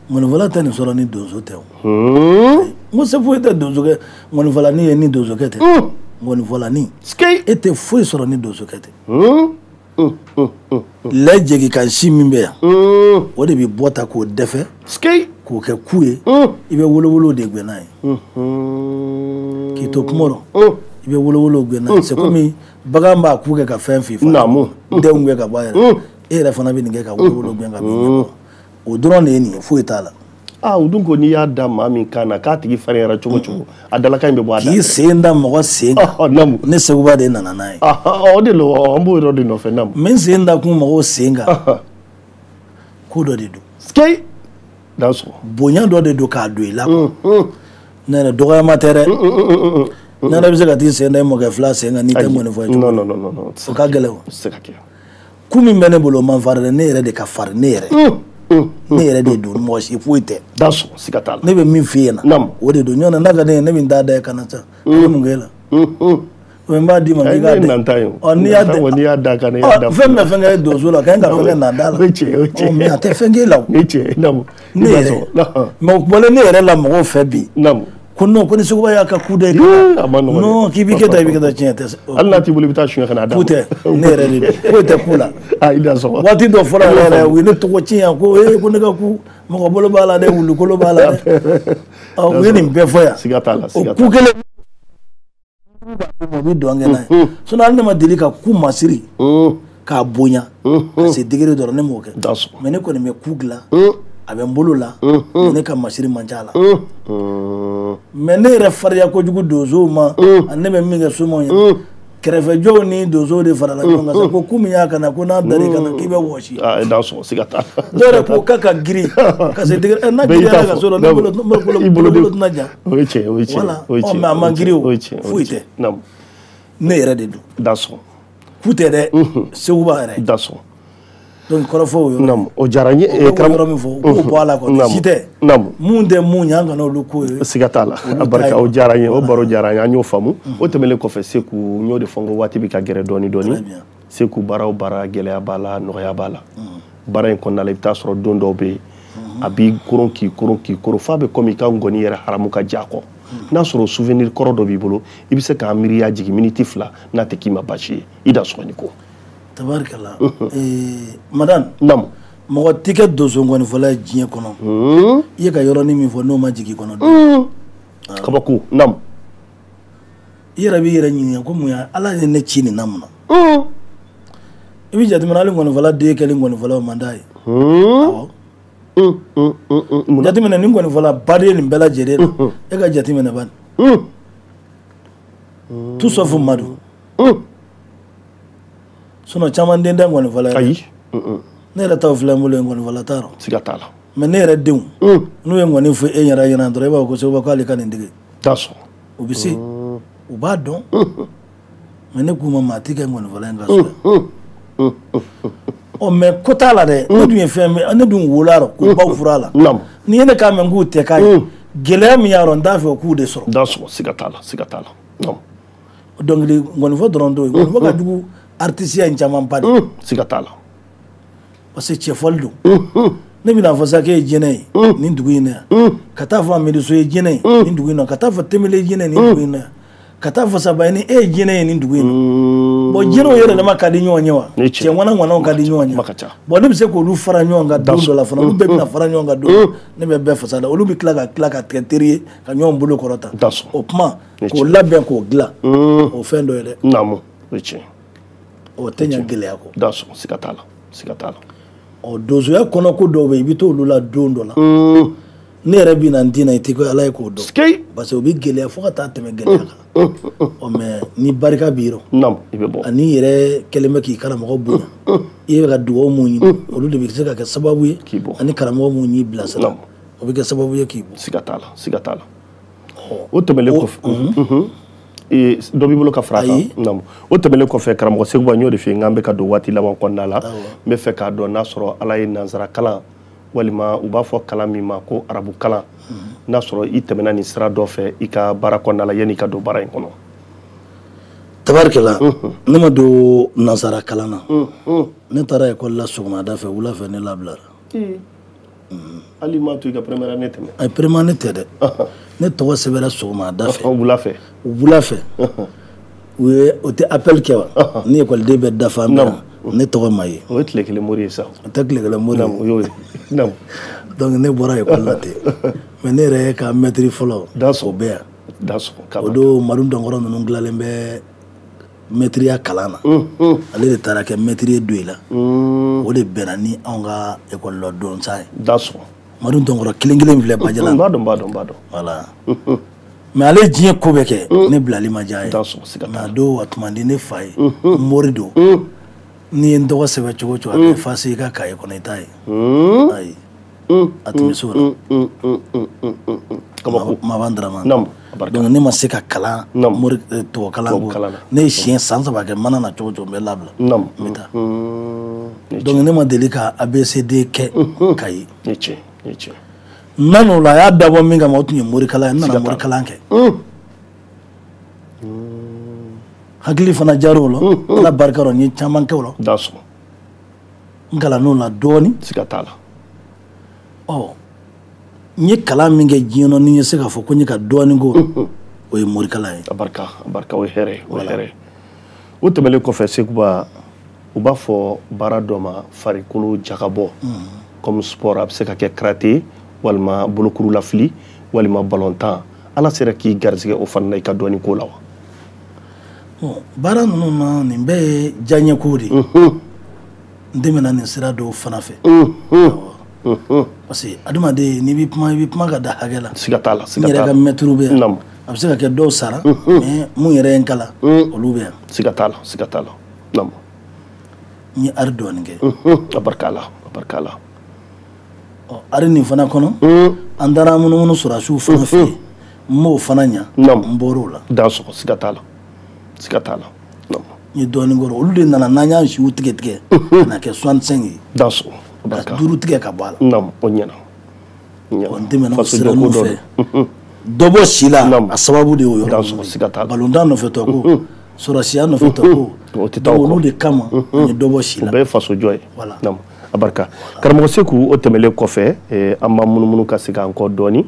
ŋɔnifɔla tɛ nin sɔrɔ ni donso tɛ o n ko se foyi tɛ donsokɛ ŋɔnifɔlanin ye ni donsokɛ tɛ ŋɔnifɔlanin e tɛ foyi sɔrɔ ni donsokɛ tɛ lɛ jegi kan si min bɛ yan o de bɛ bɔ ta k'o dɛfɛ k'o kɛ ku ye i bɛ wolowolo de gɛn n'a ye k'i to kuma rɔ i bɛ wolowolo gɛn n'a ye c'est comme bagan b'a ku kɛ ka fɛn f'i fa denw gɛn ka bɔ a yɛrɛ e yɛrɛ fana bɛ nin kɛ ka wolowolo gɛn ka b'i ɲɛ kɔrɔ o dɔrɔn de ye nin ye foyi t'a la o dun ko n'i y'a da maa min kan na k'a tigi farinyara cogo cogo a dalakan in bɛ bɔ a da k'i sen da mɔgɔ sen kan ne Seguba de nana n'a ye o de lo an b'o yɔrɔ de nɔfɛ Namu min sen da kun mɔgɔw sen kan ko dɔ de don skei da sɔrɔ bonya dɔ de don k'a don i la ne yɛrɛ dɔgɔyama tɛ dɛ ne yɛrɛ bɛ se ka t'i sen da i mɔkɛ fila sen kan n'i tɛ mɔni fɔ non o ka gɛlɛn o se ka kɛ ku min bɛ ne bolo man farin dɛ ne yɛrɛ de ka farin ne yɛrɛ ne yɛrɛ de don mɔgɔ si foyi tɛ da sɔrɔ siga t'a la ne bɛ min f'i ɲɛna o de don ɲɔgɔn n'a ka ne ye ne bɛ taa da ye kana ca ne mun kɛ la o n b'a d'i ma k'i k'a dɛ n'i y'a da kan ne y'a da fɛn bɛɛ fɛn kɛ donso la k'an ka fɛn kɛ na da la mais a tɛ fɛn k'e la o ne yɛrɛ mais o bɔlen ne yɛrɛ la mɔgɔw fɛ bi ko non ko ni Seguba y'a ka coup d'œil non k'i b'i kɛ ta i b'i kɛ ta tiɲɛ tɛ hali n'a t'i bolo i bɛ taa suɲɛ ka na d'a ma ku tɛ ne yɛrɛ de don foyi tɛ ku la i da sɔrɔ waati dɔ fɔra yɛrɛ u ye ne tɔgɔ tiɲɛ yan ko ko ne ka ku mɔgɔ bolo b'a la dɛ wulukolo b'a la dɛ u ye nin bɛɛ fɔ yan siga t'a la o ku kelen o bɛ don an kɛ n'a ye sinon hali ne ma deli ka ku masiri k'a bonya ka se degré dɔ la ne m'o kɛ mais ne kɔni bɛ ku dilan a bɛ n bolo la ne ka masiri man ca la mais ne yɛrɛ farinya kojugu donsow ma ani ne bɛ min kɛ somaw ye kɛrɛfɛjɔw ni donsow de farala ɲɔgɔn kan sa ko ku min y'a kana ko n'a dar'i kana k'i bɛ wɔsi dɔw yɛrɛ ko k'a ka girin ka se degré n'a giriyara ka so la ne bolo tɛna ja voilà mais a man girin o foyi tɛ ne yɛrɛ de don ku tɛ dɛ Seguba yɛrɛ donc kɔrɔfɔ o yɔrɔ o diyara n ye yɔrɔ min fɔ k'o bɔ a la kɔni si tɛ mun tɛ mun ye an kana olu ko ye siga t'a la a barika o diyara n ye o baro diyara n ye an y'o faamu o tɛmɛnen kɔfɛ Seku n y'o de fɔ n ko waati bɛ ka gɛrɛ dɔɔni dɔɔni Seku baara o baara gɛlɛya b'a la nɔgɔya b'a la baara in kɔnɔna la i bɛ taa sɔrɔ don dɔw bɛ yen a b'i koron k'i koron k'i koron f'a bɛ komi i ka ngɔni yɛrɛ haramu ka diya kɔ n'a sɔrɔ souvenir kɔrɔ dɔ b'i bolo i bɛ se k'a miiriya jigin miniti 2 n'a tɛ k'i ma baasi ye i da sɔgɔni ko tabarikala madame mɔgɔ tɛ kɛ donso ngɔnifɔla ye diɲɛ kɔnɔ i ye ka yɔrɔnin min fɔ n'o ma jigin i kɔnɔ kabako i yɛrɛ b'i yɛrɛ ɲininka ko mun ya Ala ye ne ci nin na mun na i bɛ jateminɛ hali ngɔnifɔla den kɛlen ngɔnifɔla o man d'a ye awɔ jateminɛ ni ngɔnifɔla baden nin bɛɛ lajɛlen na e ka jateminɛ bani tout sauf Madu sinon caman den tɛ ngɔnifɔla ye ayi ne yɛrɛ taw filɛ n bolo ye ngɔnifɔla t'a rɔ siga t'a la mais ne yɛrɛ denw n'u ye ngɔni fɔ e yɛrɛ ɲɛna dɔrɔn i b'a fɔ ko Seguba k'ale ka nin dege u bɛ se u b'a dɔn mais ne k'u ma maa tɛ kɛ ngɔnifɔla in ka so ɔ mais ko t'a la dɛ ne dun ye fɛn min ne dun wolola rɔ k'u baw fura la ni ye ne k'a mɛn k'u tɛ k'a ye gɛlɛya min y'a rɔ n t'a fɛ k'u de sɔrɔ siga t'a la dɔnkili ngɔnifɔ dɔrɔn t'o ye ngɔnifɔ ka jugu artisiya in caman ba de siga t'a la parce que cɛfɔli don ne bɛna fɔ sa k'e ye jinɛ ye nin dugu in na yan ka taa fɔ Amediso ye jinɛ ye nin dugu in na ka taa fɔ Temele ye jinɛ ye nin dugu in na yan ka taa fɔ Sabayini e ye jinɛ ye nin dugu in na bon jinɛw yɛrɛ dama ka di ɲɔgɔn ye wa cɛ ŋanaŋanaw ka di ɲɔgɔn ye bon ne bɛ se k'olu fara ɲɔgɔn kan don dɔ la fana olu bɛɛ bɛna fara ɲɔgɔn kan don ne bɛ bɛɛ fasa da olu bɛ tila ka kɛ teri ye ka ɲɔgɔn bolo kɔrɔta o kuma k'o labɛn k'o dilan o fɛn dɔ ye dɛ o tɛ ɲɛ gɛlɛya kɔ siga t'a la ɔ donsoya kɔnɔ ko dɔw bɛ yen i bɛ t'olu la don dɔ la ne yɛrɛ bɛ na n tina i tɛ ko Ala ye k'o dɔn parce que o bɛ gɛlɛya fo ka taa tɛmɛ gɛlɛya kan ɔ mais ni barika b'i rɔ ani yɛrɛ kɛlen bɛ k'i karamɔgɔ bonya i bɛ ka dugawu mun ɲini olu de bɛ se ka kɛ sababu ye ani karamɔgɔ mun y'i bilasira o bɛ kɛ sababu ye k'i bɔ siga t'a la o tɛmɛlen kɔfɛ dɔ b'i bolo ka fara kan o tɛmɛlen kɔfɛ karamɔgɔ Seguba n y'o de f'i ye n k'an bɛ ka don waati laban kɔnɔna la n bɛ fɛ k'a dɔn n'a sɔrɔ Ala ye nansara kalan walima u b'a fɔ kalan min ma ko arabu kalan n'a sɔrɔ i tɛmɛna nin sira dɔ fɛ i ka baara kɔnɔna la yanni i ka don baara in kɔnɔ tabarikala ne ma don nansara kalan na ne taara ekɔli la sɔgɔmada fɛ wula fɛ ne labilara hali m'a to i ka première année tɛmɛ a première année tɛ dɛ ne tɔgɔ sɛbɛnna sɔgɔmada fɛ wula fɛ o tɛ appel kɛ wa ni ekɔliden bɛ dafa min na ne tɔgɔ ma ye o ye tile kelen mori ye sa o tɛ tile kelen mori ye donc ne bɔra ekɔli la ten mais ne yɛrɛ ka maître fɔlɔ o bɛ yan o don Madu Dɔnkɔrɔ ninnu dilanlen bɛ maîtriya kalan na ale de taara kɛ maître ye Doyi la o de bɛnna ni anw ka ekɔli la donsa ye Madu Donkoro kelen filɛ Bajala. N b'a dɔn. Voilà. Mais ale diɲɛ ko bɛ kɛ ne bilali ma diya ye. Mais a don a tun man di ne fa ye. Mori don. N'i ye n tɔgɔ sɛbɛn cogo o cogo a bɛ effacer i ka cahier kɔnɔ i t'a ye. Ayi. A tun bɛ s'o la. Maban Dramane. Donc ne ma se ka kalan mori tubabu kalan ko. Ne ye siɲɛ san 3 kɛ mana na cogo o cogo n bɛ labila. N bɛ taa. Donc ne ma deli ka ABCD kɛ cahier. Nan'o la a y'a dabɔ min kama o tun ye morikalan ye n nana morikalan kɛ. Hakili fana jar'o la Ala barika la n ye caman kɛ o la. N kalann'o la dɔɔni. Siga t'a la. N ye kalan min kɛ diɲɛ na ni n ye se k'a fɔ ko n ye ka dɔɔni k'o o ye morikalan ye. A barika o ye hɛrɛ ye. O tɛmɛlen kɔfɛ Sekuba u b'a fɔ baara dɔ ma farikolo jakabɔ comme sport a bɛ se ka kɛ karaté walima bolokurulafili walima ballontan Ala sera k'i garisɛgɛ o fana na i ka dɔɔni k'o la wa? Baara ninnu na nin bɛɛ ye diyaɲɛko de ye. N tɛmɛna nin sira dɔw fana fɛ. Parce que adamaden n'i bɛ kuma i bɛ kuma ka da hakɛ la. Siga t'a la. N yɛrɛ ka mɛtiriw bɛ yan a bɛ se ka kɛ dɔw sara mais mun yɛrɛ ye n kalan olu bɛ yan. Siga t'a la. N ye art dɔɔni kɛ. A barika la. Art nin fana kɔnɔ an taara munumunu sɔrɔsiw fana fɛ yen n m'o fana ɲa n bɔr'o la. Dansɔgɔ siga t'a la. N ye dɔɔni kɔrɔ olu de nana n'an y'an siw tigɛ ka na kɛ 65 ye. Dansɔgɔ. Ka 5 tigɛ ka bɔ a la. O ɲɛna. N tɛmɛna o sira ninnu fɛ. Dɔ bɔ si la a sababu de y'o yɔrɔ ninnu. Ballontan nɔfɛtɔ ko sɔrɔsiya nɔfɛtɔ ko olu de kama n ye dɔ bɔ si la. O bɛɛ ye faso jɔ ye. A barika. Karamɔgɔ Seku o tɛmɛlen kɔfɛ an b'a munumunu ka segin an kɔ dɔɔni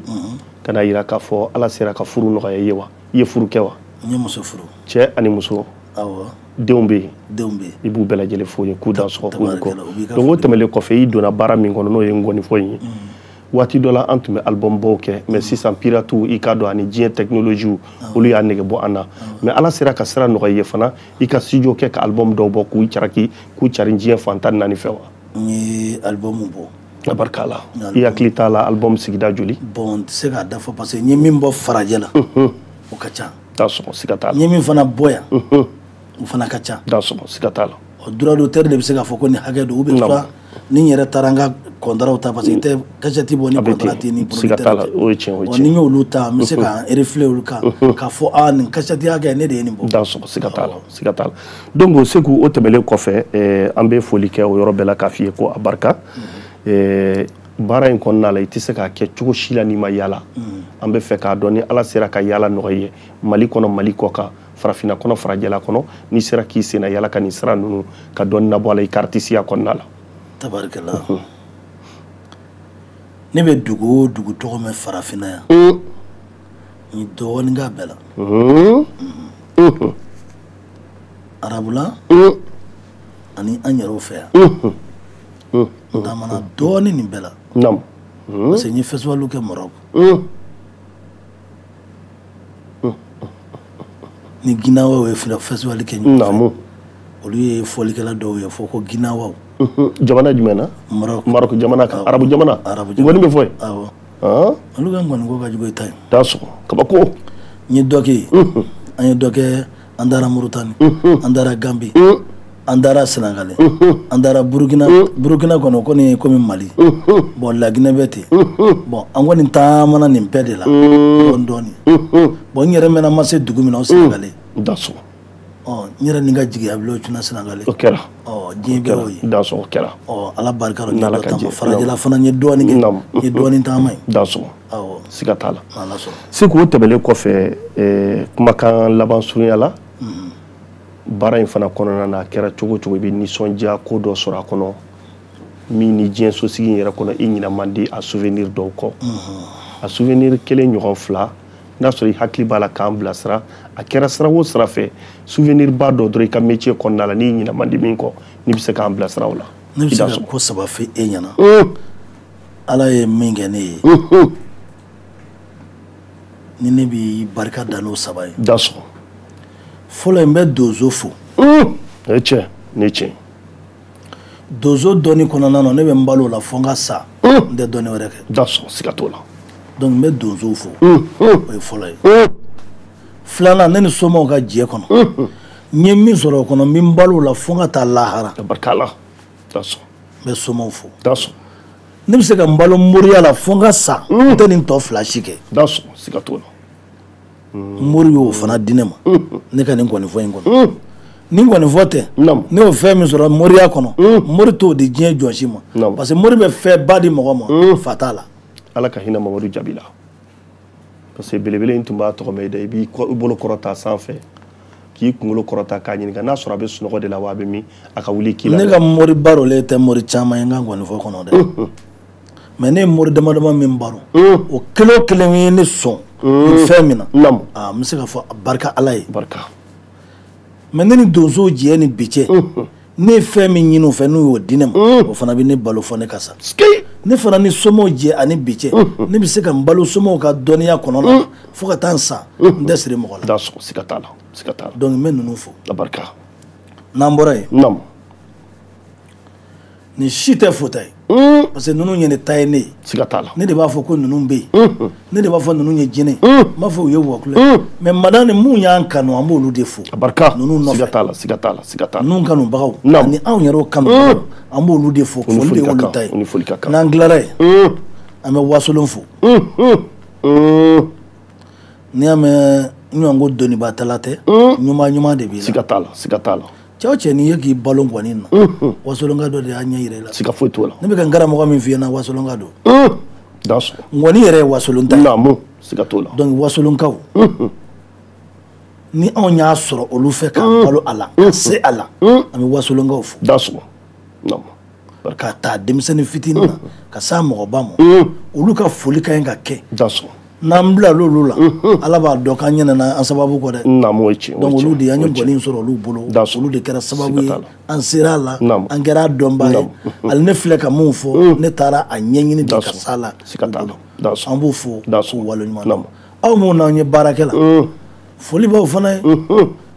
ka na yira k'a fɔ Ala sera ka furu nɔgɔya i ye wa? I ye furu kɛ wa? N ye muso furu. Cɛ ani muso. Awɔ. Denw bɛ yen. I b'u bɛɛ lajɛlen fo ye k'u dansɔgɔ k'u ni kɔ. Donc o tɛmɛlen kɔfɛ i donna baara min kɔnɔ n'o ye ngɔnifɔ in ye. Waati dɔ la an tun bɛ album bɔw kɛ mais sisan pirate i k'a dɔn ani diɲɛ technologie olu y'a nege bɔ an na mais Ala sera ka sira nɔgɔya i ye fana i ka studio kɛ ka album dɔw bɔ k'u cari diɲɛ fan 14 fɛ wa? N ye album bɔ. A barika la. I hakili t'a la album sigida joli? Bon n tɛ se k'a dafa parce que n ye min bɔ farajɛ la o ka ca. Dansɔgɔ siga t'a la. N ye min fana bɔ yan o fana ka ca. Dansɔgɔ siga t'a la. Droit d'auteur de bɛ se k'a fɔ ko nin hakɛ don ou bien soit ni n yɛrɛ taara n ka contrat ta parce que i tɛ cassette bɔ ni contrat tɛ ni producteur tɛ. Ni n y'olu ta n bɛ se ka reflet olu kan k'a fɔ nin cassette hakɛ ne de ye nin bɔ. Dansɔgɔ siga t'a la. Donc Seku o tɛmɛlen kɔfɛ an bɛ foli kɛ o yɔrɔ bɛɛ la k'a f'i ye ko a barika. Baara in kɔnɔna la i tɛ se k'a kɛ cogo si la n'i ma yaala. An bɛ fɛ k'a dɔn ni Ala sera ka yaala nɔgɔya i ye Mali kɔnɔ Mali kɔ kan farafinna kɔnɔ farajɛla kɔnɔ n'i sera k'i senna yaala ka nin sira ninnu ka dɔɔni nabɔ a la i ka artisiya kɔnɔna la. Tabarikala. Ne bɛ dugu o dugu tɔgɔ mɛn farafinna yan n ye dɔɔni k'a bɛɛ la. Arabula ani an yɛrɛw fɛ yan n taamana dɔɔni nin bɛɛ la parce que n ye festival kɛ Maroc ni Guinawaw ye festival kɛ ɲɔgɔn fɛ olu ye fɔlikɛla dɔw ye fɔ ko Guinawaw. Jamana jumɛn na? Maroc jamana kan arabu jamana. Ngɔni bɛ fɔ yen. Awɔ. Olu ka ngɔniko ka jugu i ta ye. Dansɔgɔ kabako. N ye dɔ kɛ yen an ye dɔ kɛ an taara Mauritanie an taara Gambie an taara Senegal an taara Burkina kɔnɔ ko nin komi Mali bon Laginɛ bɛ ten bon an kɔni taamana nin bɛɛ de la dɔɔni bon n yɛrɛ mɛna ma se dugu min na o Senegal. Dansɔgɔ. N yɛrɛ ni n ka jigiya bila o tuna Senegal. O kɛra. Diɲɛ bɛɛ y'o ye. Dansɔgɔ kɛra. Ala barika la n ye dɔ taama farajɛla fana n ye dɔɔni kɛ n ye dɔɔni taama ye. Dansɔgɔ. Awɔ. Siga t'a la. Ala sɔnna. Seku o tɛmɛlen kɔfɛ kumakan laban surunya la baara in fana kɔnɔna na a kɛra cogo cogo i bɛ nisɔndiya ko dɔ sɔrɔ a kɔnɔ min ni diɲɛ sosigi in yɛrɛ kɔnɔ i ɲinɛ man di a souvenir dɔw kɔ a souvenir kelen ɲɔgɔn fila n'a sɔrɔ i hakili b'a la k'an bilasira a kɛra sira o sira fɛ souvenir ba dɔ dɔrɔn i ka métier kɔnɔna la n'i ɲinɛ man di min kɔ n'i bɛ se k'an bilasira o la. Ne bɛ se ka ko saba fɔ e ɲɛna Ala ye min kɛ ne ye ni ne bɛ barika da n'o saba ye. Dansɔgɔ. Fɔlɔ n bɛ donso fo. Ne tiɲɛ. donso dɔnni kɔnɔna na ne bɛ n balo la fo n ka sa n tɛ dɔnni wɛrɛ kɛ d'accord siga t'o la donc n bɛ donsow fo o ye fɔlɔ ye filanan ne ni somɔgɔw ka jɛ kɔnɔ n ye min sɔrɔ o kɔnɔ n bɛ n balo la fo n ka taa lahara barika la d'accord n bɛ somɔgɔw fo d'accord ne bɛ se ka n balo moriya la fo n ka sa n tɛ nin tɔ fila si kɛ d'accord siga t'o la mori y'o fana di ne ma ne ka nin gɔnifɔ in kɔnɔ ni gɔnifɔ tɛ ne y'o fɛn min sɔrɔ moriya kɔnɔ mori t'o di diɲɛ jɔn si ma parce que mori bɛ fɛn ba di mɔgɔ ma fa t'a la ala ka hinɛ mamadu jaabi la parce que belebele in tun b'a tɔgɔ mɛn dɛ i b'i bolo kɔrɔta sanfɛ k'i kunkolo kɔrɔta k'a ɲininka n'a sɔrɔ a bɛ sunɔgɔ de la wa a bɛ min a ka wuli k'i la ne ka mori barolen tɛ mori caman ye n ka gɔnifɔ kɔnɔ dɛ mais ne ye mori dama dama min baro o kelen o kelen ye ne sɔn fɛn min na n bɛ se ka fɔ barika ala ye barika mais ne ni donsow jɛ ni bi cɛ ne ye fɛn min ɲini u fɛ n'u y'o di ne ma o fana bɛ ne balo fɔ ne ka sa ne fana ni somɔgɔw jɛ ani bi cɛ ne bɛ se ka n balo somɔgɔw ka dɔnniya kɔnɔna na fo ka taa n sa n tɛ siri mɔgɔ la siga t'a la siga t'a la donc n bɛ ninnu fo barika n'an bɔra yen nin si tɛ fota ye parce que ninnu ye ne ta ye ne ye siga t'a la ne de b'a fɔ ko ninnu bɛ yen ne de b'a fɔ ninnu ye jinɛ n b'a fɔ u ye wɔkulɛ mais madame mun y'an kanu an b'olu de fo barika ninnu nɔfɛ siga t'a la siga t'a la siga t'a la ninnu kanubagaw ani anw yɛrɛw kanubagaw an b'olu de fo foli de y'olu ta ye n'an tilara yen an bɛ wasolon fo n'i y'a mɛn n ɲɔgɔn ko dɔnnibaatala tɛ ɲuman ɲuman de b'i la siga t'a la siga t'a la cɛ o cɛ n'i ye k'i balo ŋɔni na wasolonka dɔ de y'a ɲɛ yira i la siga foyi t'o la ne bɛ ka n karamɔgɔ min f'i ɲɛna wasolonka don d'accord ŋɔni yɛrɛ ye wasolon ta ye siga t'o la donc wasolonkaw ni anw y'a sɔrɔ olu fɛ k'an balo a la ka se a la an bɛ wasolonkaw fo d'accord ka taa denmisɛnnin fitinin na ka s'a mɔgɔba ma olu ka foli ka ɲi ka kɛ d'accord n'an bila l'olu la ala b'a dɔn k'an ɲɛnana an sababu kɔ dɛ donc olu de an ye gɔni sɔrɔ olu bolo olu de kɛra sababu ye an sera a la an kɛra a dɔnba ye hali ne filɛ ka mun fɔ ne taara a ɲɛɲini de ka s'a la an b'o fo k'u waleɲuman dɔn aw minnu n'anw ye baarakɛ la foli b'aw fana ye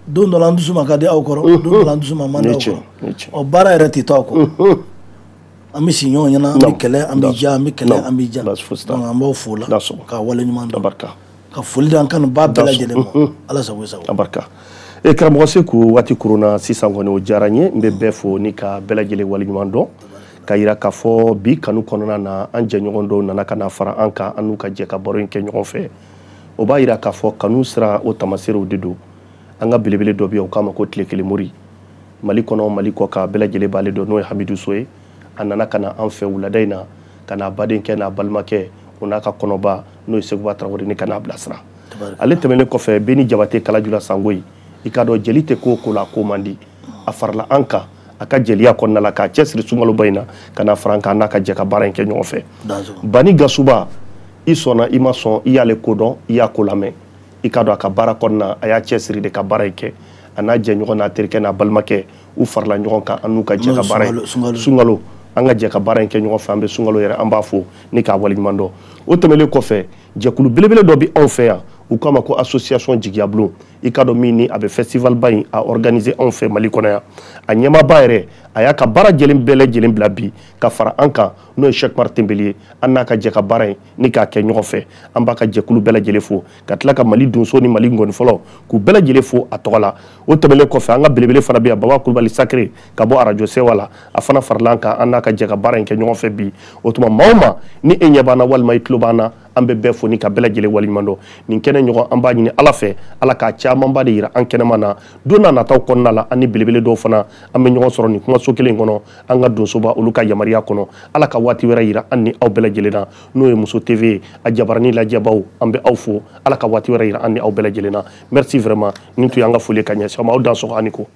don dɔ la an dusu ma ka di aw kɔrɔ don dɔ la an dusu ma man di aw kɔrɔ ɔ baara yɛrɛ tɛ to aw kɔ an bɛ si ɲɔgɔn ɲɛna an bɛ kɛlɛ an bɛ ja an bɛ kɛlɛ an bɛ ja donc an b'aw fo la ka waleɲuman dɔn ka foli d'an kanubaa bɛɛ lajɛlen ma ala sago i sago barika karamɔgɔ Seku waati koronna sisan kɔni o diyara n ye n bɛ bɛɛ fo ni ka bɛɛ lajɛlen waleɲuman dɔn ka yira k'a fɔ bi kanu kɔnɔna na an jɛɲɔgɔn dɔw nana ka na fara an kan an n'u ka jɛ ka baro in kɛ ɲɔgɔn fɛ o b'a yira k'a fɔ kanu sira o tamaserew de don an ka belebele dɔ bɛ yen o k'a ma ko tile kelen mori mali kɔnɔ mali kɔ kan bɛɛ lajɛlen b'ale dɔn n'o ye Hamidu So ye a nana ka na an fɛ wulada in na ka n'a badenkɛ n'a balimakɛ o n'a ka kɔnɔba n'o ye Seguba Tarawele ni ka n'a bilasira ale tɛmɛnen kɔfɛ Beni Jabate Kalajula Sangoyi i k'a dɔn jeli tɛ ko o ko la ko man di a farala an kan a ka jeliya kɔnɔna la k'a cɛsiri sunkaloba in na ka n'a fara an kan n'a ka jɛ ka baara in kɛ ɲɔgɔn fɛ Bani Gasuba i sɔnna i ma sɔn i y'ale ko dɔn i y'a ko lamɛn i k'a dɔn a ka baara kɔnɔna a y'a cɛsiri de ka baara in kɛ a n'a jɛɲɔgɔn n'a terikɛ n'a balimakɛ u farala ɲɔgɔn kan an n'u ka jɛ ka baara in sunkalo an ka jɛ ka baara in kɛ ɲɔgɔn fɛ an bɛ sunkalo yɛrɛ an b'a fo ni k'a waleɲuman dɔn o tɛmɛnen kɔfɛ jɛkulu belebele dɔ bɛ anw fɛ yan u k'a ma ko association jigiya bulon i k'a dɔn min ni a bɛ festival ba in a organiser anw fɛ Mali kɔnɔ yan a ɲɛmaaba yɛrɛ a y'a ka baara jɛlen bɛɛ lajɛlen bila bi ka fara an kan n'o ye Cheikh Martin Beli ye an n'a ka jɛ ka baara in ni k'a kɛ ɲɔgɔn fɛ an b'a ka jɛkulu bɛɛ lajɛlen fo ka tila ka Mali donso ni Mali ngɔni fɔlɔ k'u bɛɛ lajɛlen fo a tɔgɔ la o tɛmɛnen kɔfɛ an ka belebele fana bɛ yan Baba Kulubali Sakere ka bɔ Radio Sewa la a fana farala an kan an n'a ka jɛ ka baara in kɛ ɲɔgɔn fɛ bi o tuma maa o maa ni e ɲɛ b'an na walima i tulo b'an na an bɛ bɛɛ fo ni ka bɛɛ lajɛlen waleɲuman dɔn nin kɛnɛ ɲɔgɔn an b'a ɲini Ala fɛ Ala k'a camanba de yira an kɛnɛma na don n'a nataw kɔnɔna la an ni belebele dɔw fana an bɛ ɲɔgɔn sɔrɔ nin kumaso kelen kɔnɔ an ka donsoba olu ka yamaruya kɔnɔ Ala ka waati wɛrɛ yira an ni aw bɛɛ lajɛlen na n'o ye Muso TV ye a jabaranin lajɛbaw an bɛ aw fo Ala ka waati wɛrɛ yira an ni aw bɛɛ lajɛlen na merci vraiment nin tun y'an ka foli ka ɲɛsin aw ma aw dansɔgɔ ani ko